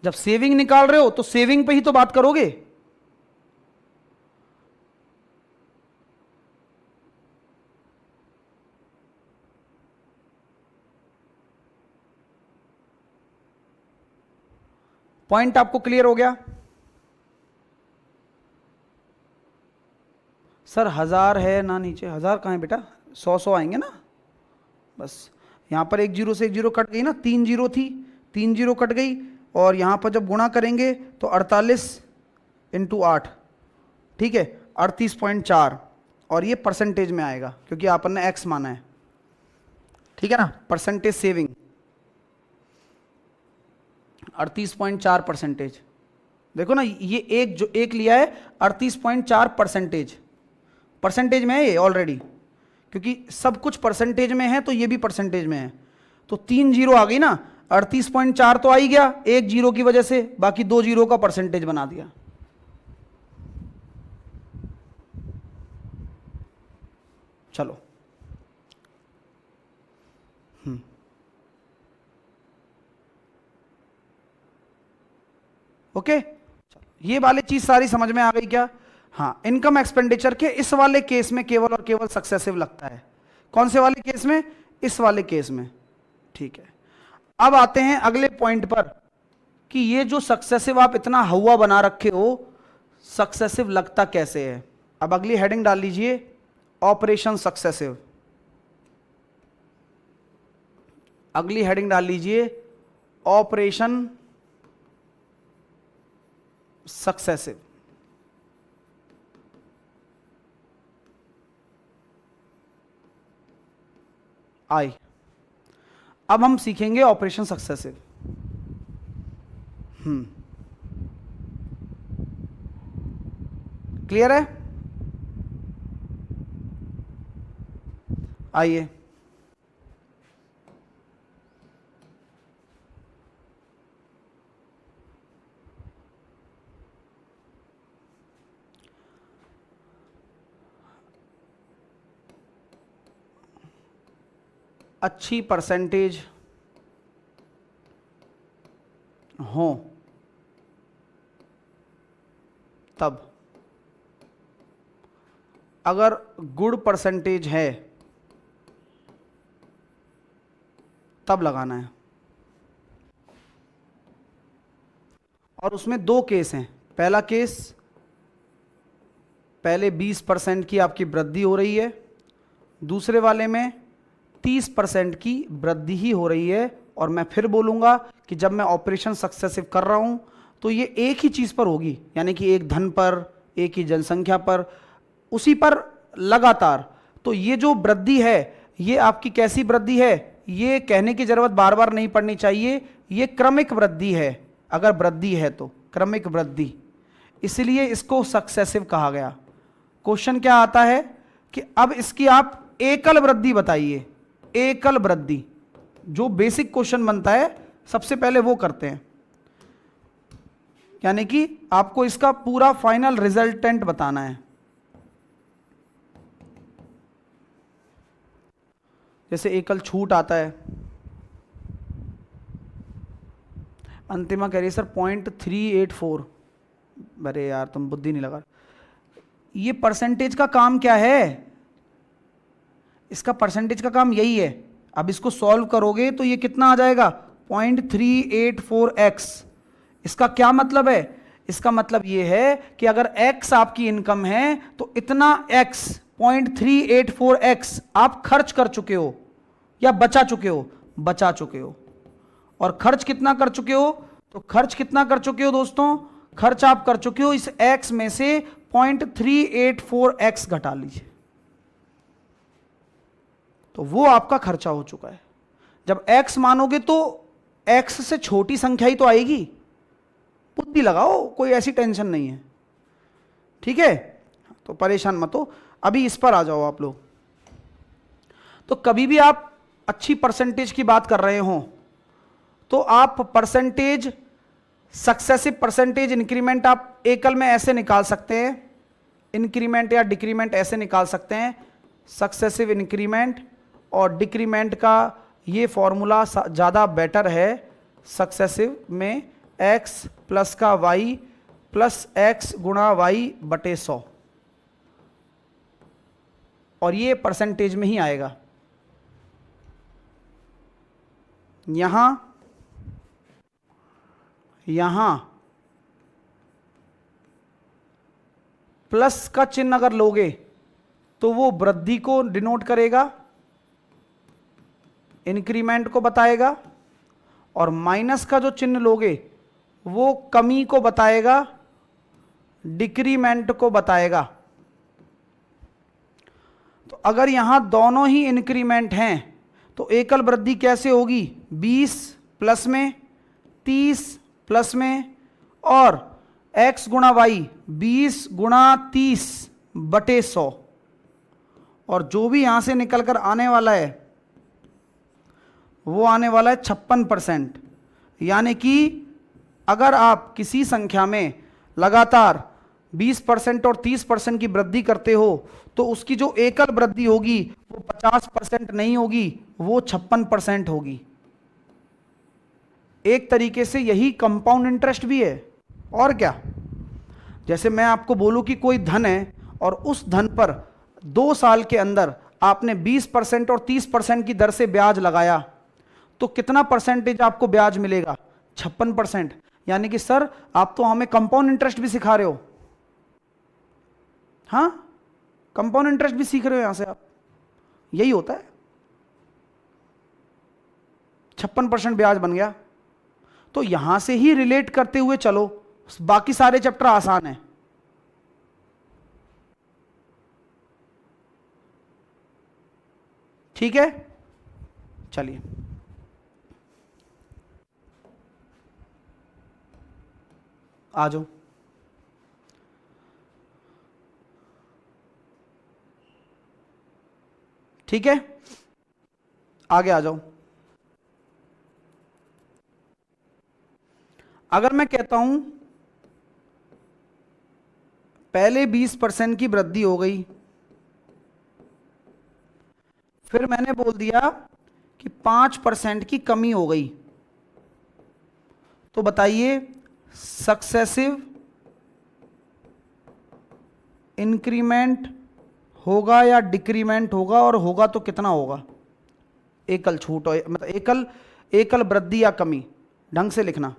जब सेविंग निकाल रहे हो तो सेविंग पे ही तो बात करोगे। पॉइंट आपको क्लियर हो गया? सर 1000 है ना नीचे? 1000 कहाँ है बेटा? 100 आएंगे ना बस। यहां पर 1 जीरो से 1 जीरो कट गई ना, 3 जीरो थी, 3 जीरो कट गई, और यहां पर जब गुणा करेंगे तो 48 इंटू 8, ठीक है, 38.4, और ये परसेंटेज में आएगा क्योंकि आपन ने एक्स माना है, ठीक है ना। Percentage saving 38.4%। देखो ना, ये एक जो एक लिया है 38.4%, परसेंटेज में है ये ऑलरेडी, क्योंकि सब कुछ परसेंटेज में है तो ये भी परसेंटेज में है। तो 3 जीरो आ गई ना, 38.4 तो आ ही गया 1 जीरो की वजह से, बाकी 2 जीरो का परसेंटेज बना दिया। चलो, ओके, ये वाली चीज सारी समझ में आ गई क्या? हाँ, इनकम एक्सपेंडिचर के इस वाले केस में केवल और केवल सक्सेसिव लगता है। कौन से वाले केस में? इस वाले केस में, ठीक है। अब आते हैं अगले पॉइंट पर कि ये जो सक्सेसिव आप इतना हवा बना रखे हो, सक्सेसिव लगता कैसे है। अब अगली हेडिंग डाल लीजिए, ऑपरेशन सक्सेसिव। अगली हेडिंग डाल लीजिए, ऑपरेशन सक्सेसिव। आई। अब हम सीखेंगे ऑपरेशन सक्सेसिव। क्लियर है? आइए, अच्छी परसेंटेज हो तब, अगर गुड परसेंटेज है तब लगाना है। और उसमें दो केस हैं। पहला केस, पहले 20% की आपकी वृद्धि हो रही है, दूसरे वाले में 30% की वृद्धि ही हो रही है। और मैं फिर बोलूंगा कि जब मैं ऑपरेशन सक्सेसिव कर रहा हूं तो ये एक ही चीज पर होगी, यानी कि एक धन पर, एक ही जनसंख्या पर, उसी पर लगातार। तो ये जो वृद्धि है ये आपकी कैसी वृद्धि है, ये कहने की जरूरत बार बार नहीं पड़नी चाहिए, ये क्रमिक वृद्धि है। अगर वृद्धि है तो क्रमिक वृद्धि, इसलिए इसको सक्सेसिव कहा गया। क्वेश्चन क्या आता है कि अब इसकी आप एकल वृद्धि बताइए। एकल वृद्धि, जो बेसिक क्वेश्चन बनता है सबसे पहले वो करते हैं, यानी कि आपको इसका पूरा फाइनल रिजल्टेंट बताना है। जैसे एकल छूट आता है, अंतिमा कह रही है सर 0.384। अरे यार तुम बुद्धि नहीं लगा, ये परसेंटेज का काम क्या है? इसका परसेंटेज का काम यही है। अब इसको सॉल्व करोगे तो ये कितना आ जाएगा, 0.384x। इसका क्या मतलब है? इसका मतलब ये है कि अगर x आपकी इनकम है तो इतना x 0.384x आप खर्च कर चुके हो या बचा चुके हो, बचा चुके हो। और खर्च कितना कर चुके हो? तो खर्च कितना कर चुके हो दोस्तों? खर्च आप कर चुके हो इस x में से 0.384x घटा लीजिए, तो वो आपका खर्चा हो चुका है। जब x मानोगे तो x से छोटी संख्या ही तो आएगी। बुद्धि लगाओ, कोई ऐसी टेंशन नहीं है, ठीक है? तो परेशान मत हो। अभी इस पर आ जाओ आप लोग। तो कभी भी आप अच्छी परसेंटेज की बात कर रहे हो तो आप परसेंटेज, सक्सेसिव परसेंटेज इंक्रीमेंट आप एकल में ऐसे निकाल सकते हैं, इंक्रीमेंट या डिक्रीमेंट ऐसे निकाल सकते हैं। सक्सेसिव इंक्रीमेंट और डिक्रीमेंट का ये फॉर्मूला ज़्यादा बेटर है। सक्सेसिव में x प्लस का y प्लस x गुणा y बटे 100, और ये परसेंटेज में ही आएगा। यहां प्लस का चिन्ह अगर लोगे तो वो वृद्धि को डिनोट करेगा, इंक्रीमेंट को बताएगा, और माइनस का जो चिन्ह लोगे वो कमी को बताएगा, डिक्रीमेंट को बताएगा। तो अगर यहां दोनों ही इंक्रीमेंट हैं तो एकल वृद्धि कैसे होगी? 20 प्लस में, 30 प्लस में, और x गुणा वाई 20 गुणा 30 बटे 100, और जो भी यहां से निकलकर आने वाला है वो आने वाला है 56%। यानी कि अगर आप किसी संख्या में लगातार 20% और 30% की वृद्धि करते हो तो उसकी जो एकल वृद्धि होगी वो 50% नहीं होगी, वो 56% होगी। एक तरीके से यही कंपाउंड इंटरेस्ट भी है। और क्या? जैसे मैं आपको बोलूं कि कोई धन है और उस धन पर 2 साल के अंदर आपने 20% और 30% की दर से ब्याज लगाया, तो कितना परसेंटेज आपको ब्याज मिलेगा? 56%। यानी कि सर आप तो हमें कंपाउंड इंटरेस्ट भी सिखा रहे हो। हाँ, कंपाउंड इंटरेस्ट भी सीख रहे हो यहां से आप। यही होता है, 56% ब्याज बन गया। तो यहां से ही रिलेट करते हुए चलो, बाकी सारे चैप्टर आसान है। ठीक है? चलिए आ जाओ। ठीक है, आगे आ जाओ। अगर मैं कहता हूं पहले 20% की वृद्धि हो गई, फिर मैंने बोल दिया कि 5% की कमी हो गई, तो बताइए सक्सेसिव इंक्रीमेंट होगा या डिक्रीमेंट होगा, और होगा तो कितना होगा? एकल छूट मतलब एकल एकल वृद्धि या कमी, ढंग से लिखना।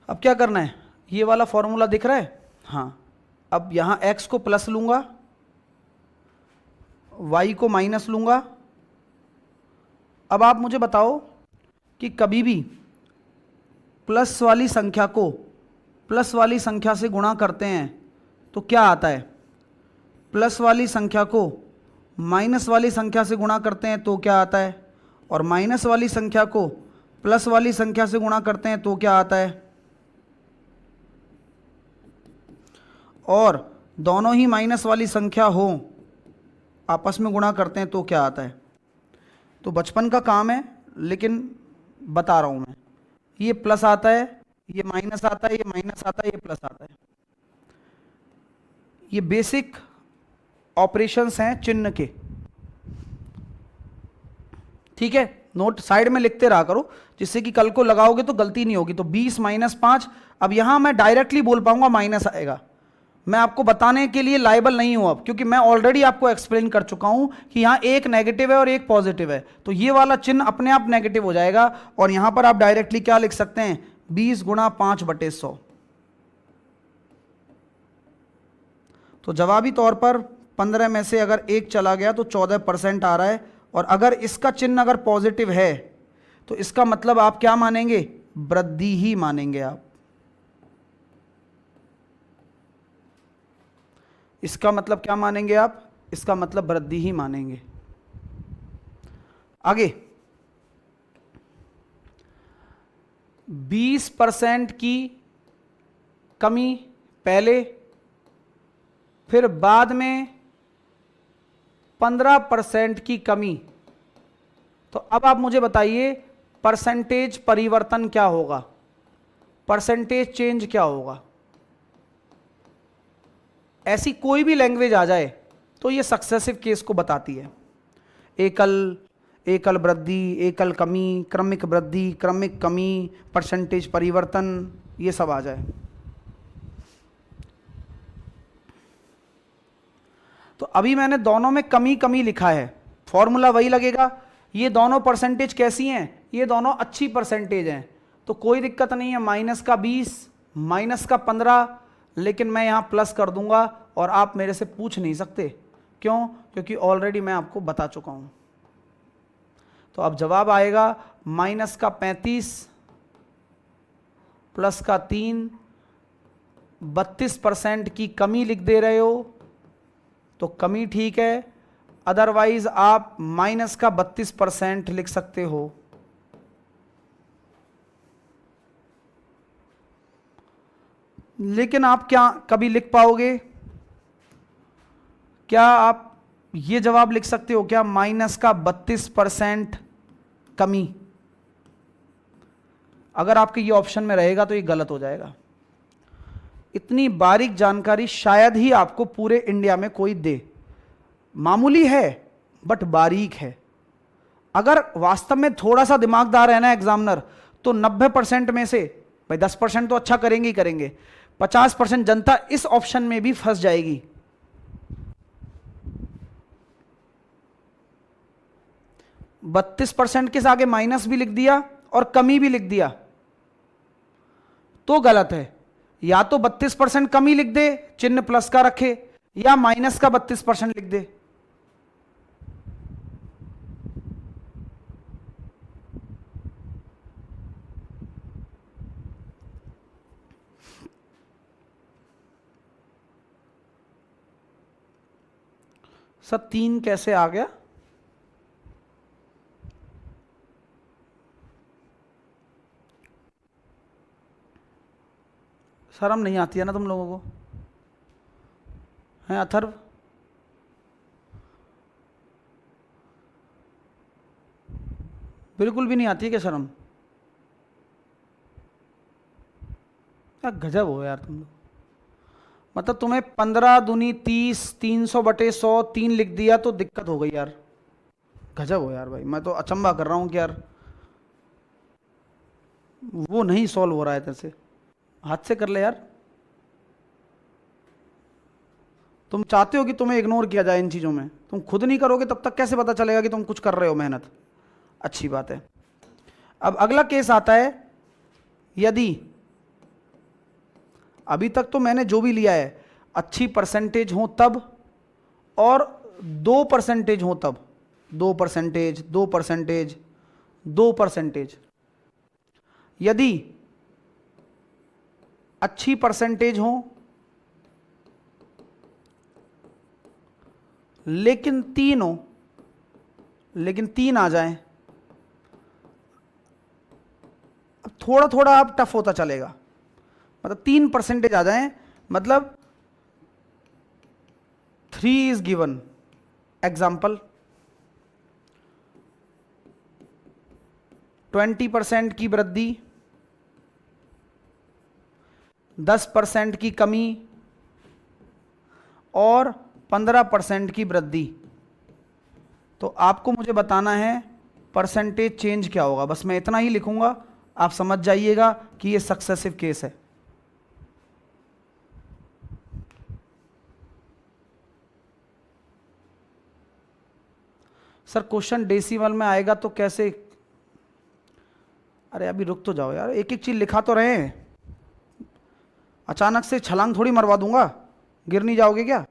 अब क्या करना है, ये वाला फॉर्मूला दिख रहा है? हाँ, अब यहां x को प्लस लूंगा, y को माइनस लूंगा। अब आप मुझे बताओ कि कभी भी प्लस वाली संख्या को प्लस वाली संख्या से गुणा करते हैं तो क्या आता है? प्लस वाली संख्या को माइनस वाली संख्या से गुणा करते हैं तो क्या आता है? और माइनस वाली संख्या को प्लस वाली संख्या से गुणा करते हैं तो क्या आता है? और दोनों ही माइनस वाली संख्या हो, आपस में गुणा करते हैं तो क्या आता है? तो बचपन का काम है, लेकिन बता रहा हूं मैं। ये प्लस आता है, ये माइनस आता है, ये माइनस आता है, ये प्लस आता है। ये बेसिक ऑपरेशंस हैं चिन्ह के। ठीक है, नोट साइड में लिखते रहा करो, जिससे कि कल को लगाओगे तो गलती नहीं होगी। तो 20 माइनस 5, अब यहां मैं डायरेक्टली बोल पाऊंगा माइनस आएगा। मैं आपको बताने के लिए लायबल नहीं हूं अब, क्योंकि मैं ऑलरेडी आपको एक्सप्लेन कर चुका हूं कि यहां एक नेगेटिव है और एक पॉजिटिव है, तो ये वाला चिन्ह अपने आप नेगेटिव हो जाएगा। और यहां पर आप डायरेक्टली क्या लिख सकते हैं? 20 गुणा 5/100। तो जवाबी तौर पर 15 में से अगर एक चला गया तो 14% आ रहा है। और अगर इसका चिन्ह अगर पॉजिटिव है तो इसका मतलब आप क्या मानेंगे? वृद्धि ही मानेंगे आप। इसका मतलब क्या मानेंगे आप? इसका मतलब वृद्धि ही मानेंगे। आगे 20% की कमी पहले, फिर बाद में 15% की कमी। तो अब आप मुझे बताइए परसेंटेज परिवर्तन क्या होगा? परसेंटेज चेंज क्या होगा? ऐसी कोई भी लैंग्वेज आ जाए तो ये सक्सेसिव केस को बताती है। एकल, एकल वृद्धि, एकल कमी, क्रमिक वृद्धि, क्रमिक कमी, परसेंटेज परिवर्तन, ये सब आ जाए। तो अभी मैंने दोनों में कमी कमी लिखा है, फॉर्मूला वही लगेगा। ये दोनों परसेंटेज कैसी हैं, ये दोनों अच्छी परसेंटेज हैं, तो कोई दिक्कत नहीं है। -20, -15, लेकिन मैं यहाँ प्लस कर दूंगा और आप मेरे से पूछ नहीं सकते। क्यों? क्योंकि ऑलरेडी मैं आपको बता चुका हूँ। तो अब जवाब आएगा -35 +3, 32% की कमी लिख दे रहे हो तो कमी ठीक है, अदरवाइज आप -32% लिख सकते हो। लेकिन आप क्या कभी लिख पाओगे? क्या आप ये जवाब लिख सकते हो क्या, -32% कमी? अगर आपके ये ऑप्शन में रहेगा तो ये गलत हो जाएगा। इतनी बारीक जानकारी शायद ही आपको पूरे इंडिया में कोई दे। मामूली है बट बारीक है। अगर वास्तव में थोड़ा सा दिमागदार है ना एग्जामिनर, तो 90% में से भाई 10% तो अच्छा करेंगे ही करेंगे, 50% जनता इस ऑप्शन में भी फंस जाएगी। %32 के आगे माइनस भी लिख दिया और कमी भी लिख दिया तो गलत है। या तो 32% कमी लिख दे, चिन्ह प्लस का रखे, या माइनस का 32% लिख दे। सर 3 कैसे आ गया? शर्म नहीं आती है ना तुम लोगों को? हैं अथर्व? बिल्कुल भी नहीं आती है क्या शर्म? क्या गजब हो यार तुम लोग। मतलब तुम्हें 15 दूनी 30, 300/100 3 लिख दिया तो दिक्कत हो गई यार। गजब हो यार भाई, मैं तो अचंभा कर रहा हूं कि यार वो नहीं सॉल्व हो रहा है तेरे से। हाथ से कर ले यार। तुम चाहते हो कि तुम्हें इग्नोर किया जाए इन चीज़ों में, तुम खुद नहीं करोगे तब तक कैसे पता चलेगा कि तुम कुछ कर रहे हो मेहनत। अच्छी बात है। अब अगला केस आता है, यदि अभी तक तो मैंने जो भी लिया है अच्छी परसेंटेज हो तब, और 2% हो तब, 2%, 2%, 2%। यदि अच्छी परसेंटेज हो लेकिन 3 हो, लेकिन 3 आ जाए, अब थोड़ा थोड़ा अब टफ होता चलेगा। मतलब 3% आ जाए, मतलब 3 इज गिवन। एग्जाम्पल, 20% की वृद्धि, 10% की कमी और 15% की वृद्धि। तो आपको मुझे बताना है परसेंटेज चेंज क्या होगा। बस मैं इतना ही लिखूंगा, आप समझ जाइएगा कि ये सक्सेसिव केस है। सर क्वेश्चन डेसिमल में आएगा तो कैसे? अरे अभी रुक तो जाओ यार, एक एक चीज लिखा तो रहे हैं। अचानक से छलांग थोड़ी मरवा दूंगा, गिर नहीं जाओगे क्या?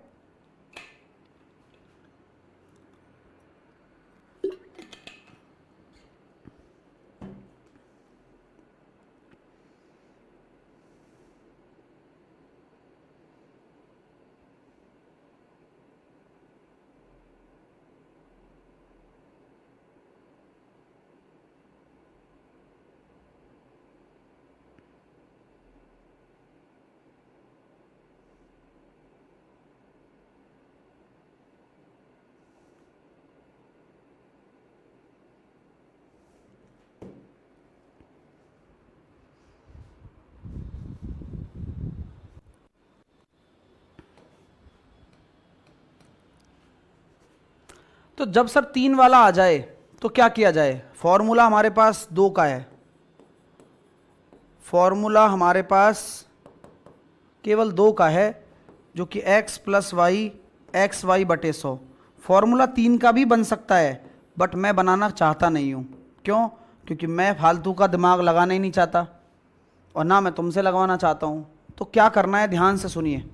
तो जब सर 3 वाला आ जाए तो क्या किया जाए? फॉर्मूला हमारे पास 2 का है, फॉर्मूला हमारे पास केवल 2 का है, जो कि x plus y x y बटे 100। फॉर्मूला 3 का भी बन सकता है, बट मैं बनाना चाहता नहीं हूँ। क्यों? क्योंकि मैं फालतू का दिमाग लगाना ही नहीं चाहता, और ना मैं तुमसे लगवाना चाहता हूँ। तो क्या करना है, ध्यान से सुनिए।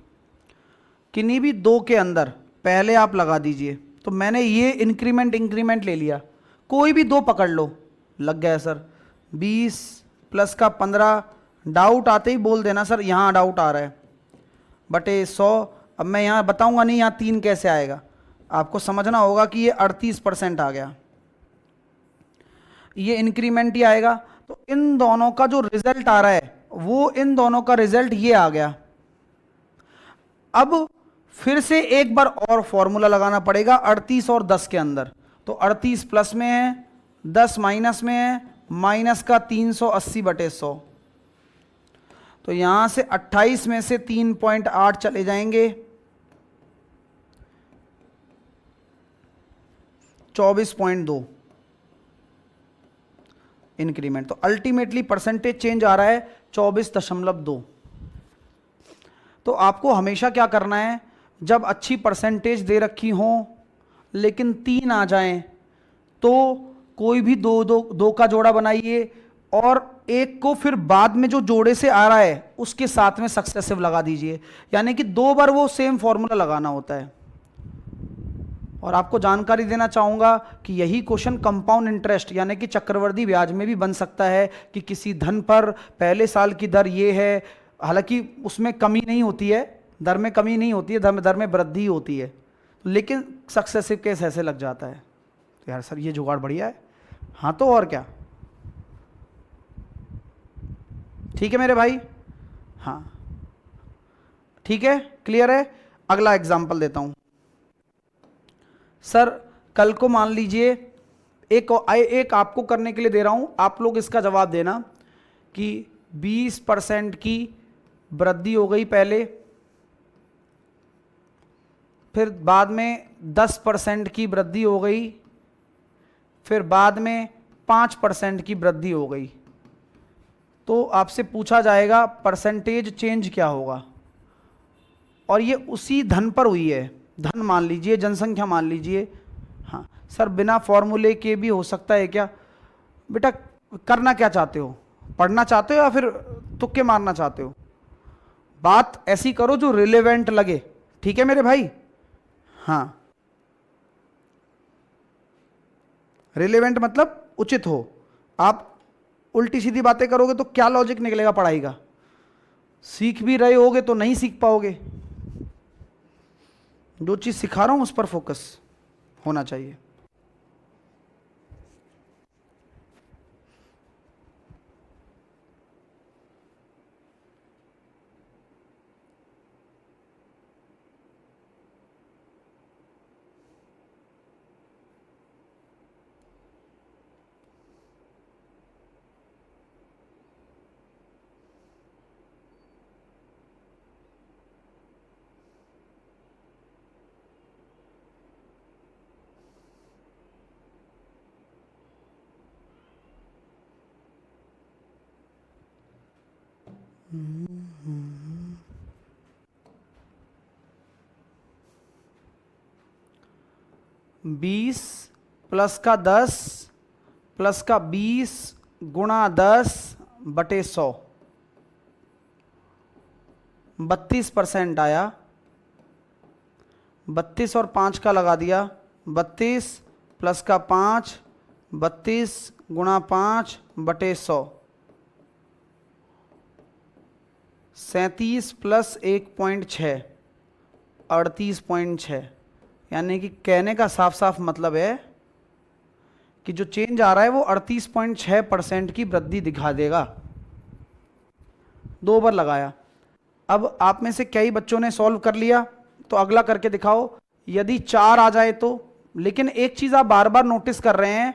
किन्हीं भी 2 के अंदर पहले आप लगा दीजिए। तो मैंने ये इंक्रीमेंट ले लिया, कोई भी 2 पकड़ लो, लग गया सर। 20 प्लस का 15, डाउट आते ही बोल देना सर यहाँ डाउट आ रहा है, बटे 100। अब मैं यहाँ बताऊंगा नहीं यहाँ 3 कैसे आएगा, आपको समझना होगा कि ये 38% आ गया, ये इंक्रीमेंट ही आएगा। तो इन दोनों का जो रिजल्ट आ रहा है वो इन दोनों का रिजल्ट ये आ गया। अब फिर से एक बार और फॉर्मूला लगाना पड़ेगा 38 और 10 के अंदर। तो 38 प्लस में है, 10 माइनस में है, माइनस का 380 बटे 100। तो यहां से 28 में से 3.8 चले जाएंगे, 24.2 इंक्रीमेंट। तो अल्टीमेटली परसेंटेज चेंज आ रहा है 24.2। तो आपको हमेशा क्या करना है, जब अच्छी परसेंटेज दे रखी हो लेकिन 3 आ जाएं, तो कोई भी दो का जोड़ा बनाइए, और एक को फिर बाद में जो जोड़े से आ रहा है उसके साथ में सक्सेसिव लगा दीजिए। यानी कि 2 बार वो सेम फॉर्मूला लगाना होता है। और आपको जानकारी देना चाहूंगा कि यही क्वेश्चन कंपाउंड इंटरेस्ट यानी कि चक्रवृद्धि ब्याज में भी बन सकता है, कि किसी धन पर पहले साल की दर ये है, हालांकि उसमें कमी नहीं होती है, दर में कमी नहीं होती है, दर में वृद्धि होती है, लेकिन सक्सेसिव केस ऐसे लग जाता है। तो यार सर ये जुगाड़ बढ़िया है। हाँ तो और क्या, ठीक है मेरे भाई। हाँ ठीक है, क्लियर है। अगला एग्जाम्पल देता हूं सर। कल को मान लीजिए एक आपको करने के लिए दे रहा हूं, आप लोग इसका जवाब देना कि 20% की वृद्धि हो गई पहले, फिर बाद में 10% की वृद्धि हो गई, फिर बाद में 5% की वृद्धि हो गई। तो आपसे पूछा जाएगा परसेंटेज चेंज क्या होगा, और ये उसी धन पर हुई है। धन मान लीजिए, जनसंख्या मान लीजिए। हाँ सर बिना फॉर्मूले के भी हो सकता है क्या? बेटा करना क्या चाहते हो, पढ़ना चाहते हो या फिर तुक्के मारना चाहते हो? बात ऐसी करो जो रिलेवेंट लगे, ठीक है मेरे भाई। हाँ रिलेवेंट मतलब उचित हो। आप उल्टी सीधी बातें करोगे तो क्या लॉजिक निकलेगा पढ़ाई का? सीख भी रहे होगे तो नहीं सीख पाओगे। जो चीज सिखा रहा हूं उस पर फोकस होना चाहिए। बीस प्लस का 10 प्लस का 20 गुणा 10 बटे 100, 32% आया। 32 और 5 का लगा दिया, 32 प्लस का 5, 32 गुणा 5 बटे 100, 37 प्लस 1.6, 38.6। यानी कि कहने का साफ साफ मतलब है कि जो चेंज आ रहा है वो 38.6% की वृद्धि दिखा देगा। 2 बार लगाया। अब आप में से कई बच्चों ने सॉल्व कर लिया, तो अगला करके दिखाओ। यदि 4 आ जाए तो, लेकिन एक चीज आप बार बार नोटिस कर रहे हैं,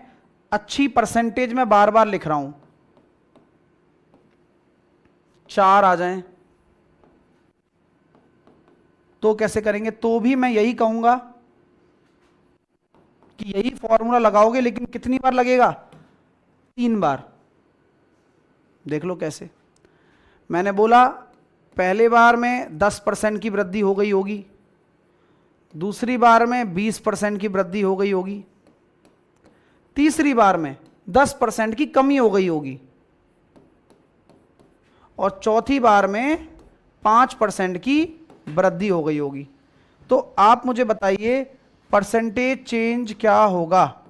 अच्छी परसेंटेज में बार बार लिख रहा हूं। 4 आ जाएं तो कैसे करेंगे? तो भी मैं यही कहूंगा कि यही फॉर्मूला लगाओगे, लेकिन कितनी बार लगेगा? 3 बार। देख लो कैसे। मैंने बोला पहले बार में 10% की वृद्धि हो गई होगी, दूसरी बार में 20% की वृद्धि हो गई होगी, तीसरी बार में 10% की कमी हो गई होगी, और चौथी बार में 5% की वृद्धि हो गई होगी। तो आप मुझे बताइए परसेंटेज चेंज क्या होगा?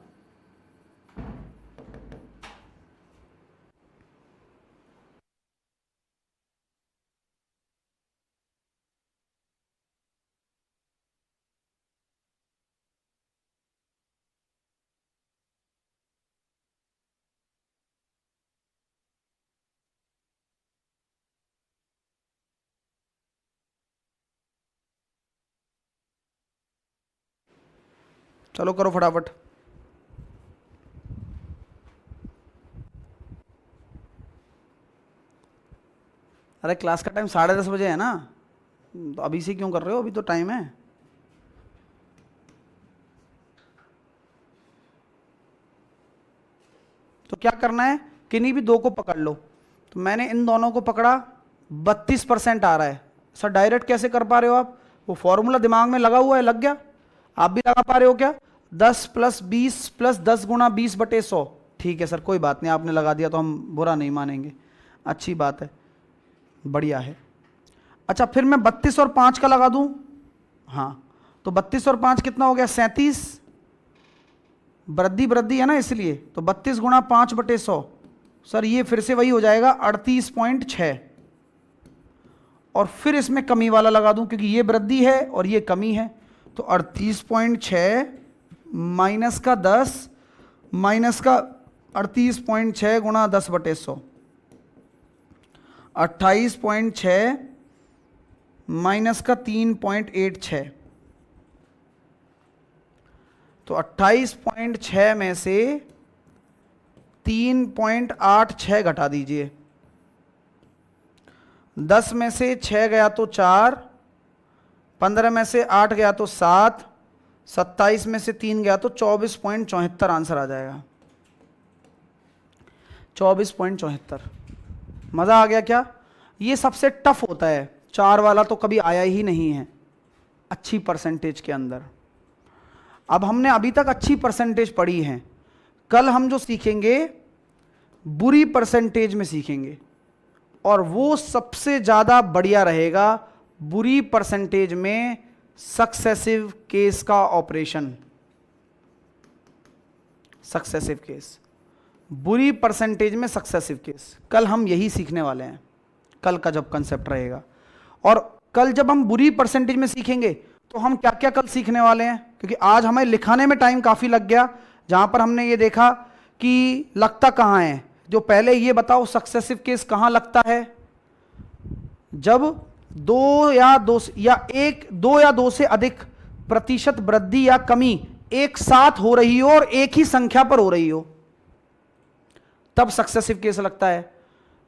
चलो करो फटाफट। अरे क्लास का टाइम 10:30 बजे है ना, तो अभी से क्यों कर रहे हो? अभी तो टाइम है। तो क्या करना है, किन्हीं भी दो को पकड़ लो। तो मैंने इन दोनों को पकड़ा, 32% आ रहा है। सर डायरेक्ट कैसे कर पा रहे हो आप? वो फॉर्मूला दिमाग में लगा हुआ है, लग गया? आप भी लगा पा रहे हो क्या? 10 + 20 + 10 × 20/100। ठीक है सर, कोई बात नहीं, आपने लगा दिया तो हम बुरा नहीं मानेंगे, अच्छी बात है, बढ़िया है। अच्छा, फिर मैं 32 और 5 का लगा दूं। हाँ, तो 32 और 5 कितना हो गया? 37। वृद्धि वृद्धि है ना, इसलिए तो 32 × 5/100। सर ये फिर से वही हो जाएगा 38.6। और फिर इसमें कमी वाला लगा दूं, क्योंकि ये वृद्धि है और ये कमी है। तो 38.6 माइनस का 10 माइनस का 38.6 × 10/100, 28.6 माइनस का 3.86। तो 28.6 में से 3.86 घटा दीजिए। 10 में से 6 गया तो 4, 15 में से 8 गया तो 7, 27 में से 3 गया तो 24.74 आंसर आ जाएगा। 24.74। मज़ा आ गया क्या? ये सबसे टफ होता है, 4 वाला तो कभी आया ही नहीं है अच्छी परसेंटेज के अंदर। अब हमने अभी तक अच्छी परसेंटेज पढ़ी है, कल हम जो सीखेंगे बुरी परसेंटेज में सीखेंगे, और वो सबसे ज़्यादा बढ़िया रहेगा बुरी परसेंटेज में सक्सेसिव केस का ऑपरेशन। सक्सेसिव केस, बुरी परसेंटेज में सक्सेसिव केस, कल हम यही सीखने वाले हैं, कल का जब कंसेप्ट रहेगा। और कल जब हम बुरी परसेंटेज में सीखेंगे तो हम क्या क्या कल सीखने वाले हैं, क्योंकि आज हमें लिखाने में टाइम काफ़ी लग गया, जहाँ पर हमने ये देखा कि लगता कहाँ है। जो पहले ये बताओ सक्सेसिव केस कहाँ लगता है? जब 2 या 2 से अधिक प्रतिशत वृद्धि या कमी एक साथ हो रही हो और एक ही संख्या पर हो रही हो, तब सक्सेसिव केस लगता है।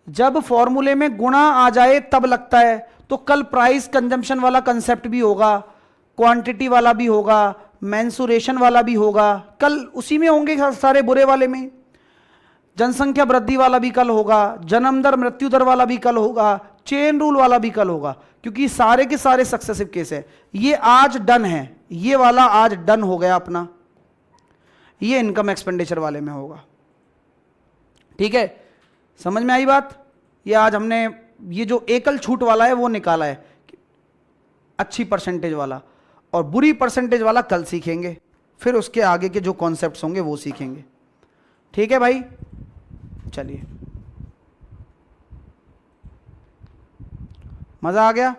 जब फॉर्मूले में गुणा आ जाए तब लगता है। तो कल प्राइस कंजम्पशन वाला कंसेप्ट भी होगा, क्वांटिटी वाला भी होगा, मेंसुरेशन वाला भी होगा, कल उसी में होंगे सारे बुरे वाले में। जनसंख्या वृद्धि वाला भी कल होगा, जन्म दर मृत्यु दर वाला भी कल होगा, चेन रूल वाला भी कल होगा, क्योंकि सारे के सारे सक्सेसिव केस है। ये आज डन है, ये वाला आज डन हो गया अपना, ये इनकम एक्सपेंडिचर वाले में होगा। ठीक है, समझ में आई बात? ये आज हमने ये जो एकल छूट वाला है वो निकाला है, अच्छी परसेंटेज वाला, और बुरी परसेंटेज वाला कल सीखेंगे, फिर उसके आगे के जो कॉन्सेप्ट्स होंगे वो सीखेंगे। ठीक है भाई, चलिए, मज़ा आ गया?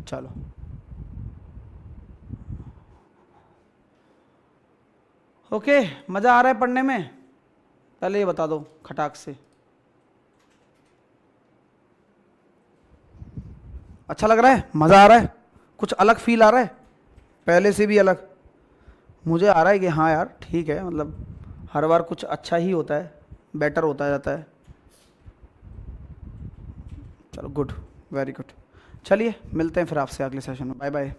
चलो, ओके, मज़ा आ रहा है पढ़ने में? पहले ये बता दो खटाक से, अच्छा लग रहा है? मज़ा आ रहा है? कुछ अलग फील आ रहा है? पहले से भी अलग? मुझे आ रहा है कि हाँ यार ठीक है, मतलब हर बार कुछ अच्छा ही होता है, बेटर होता जाता है। चलो गुड, वेरी गुड। चलिए मिलते हैं फिर आपसे अगले सेशन में, बाय बाय।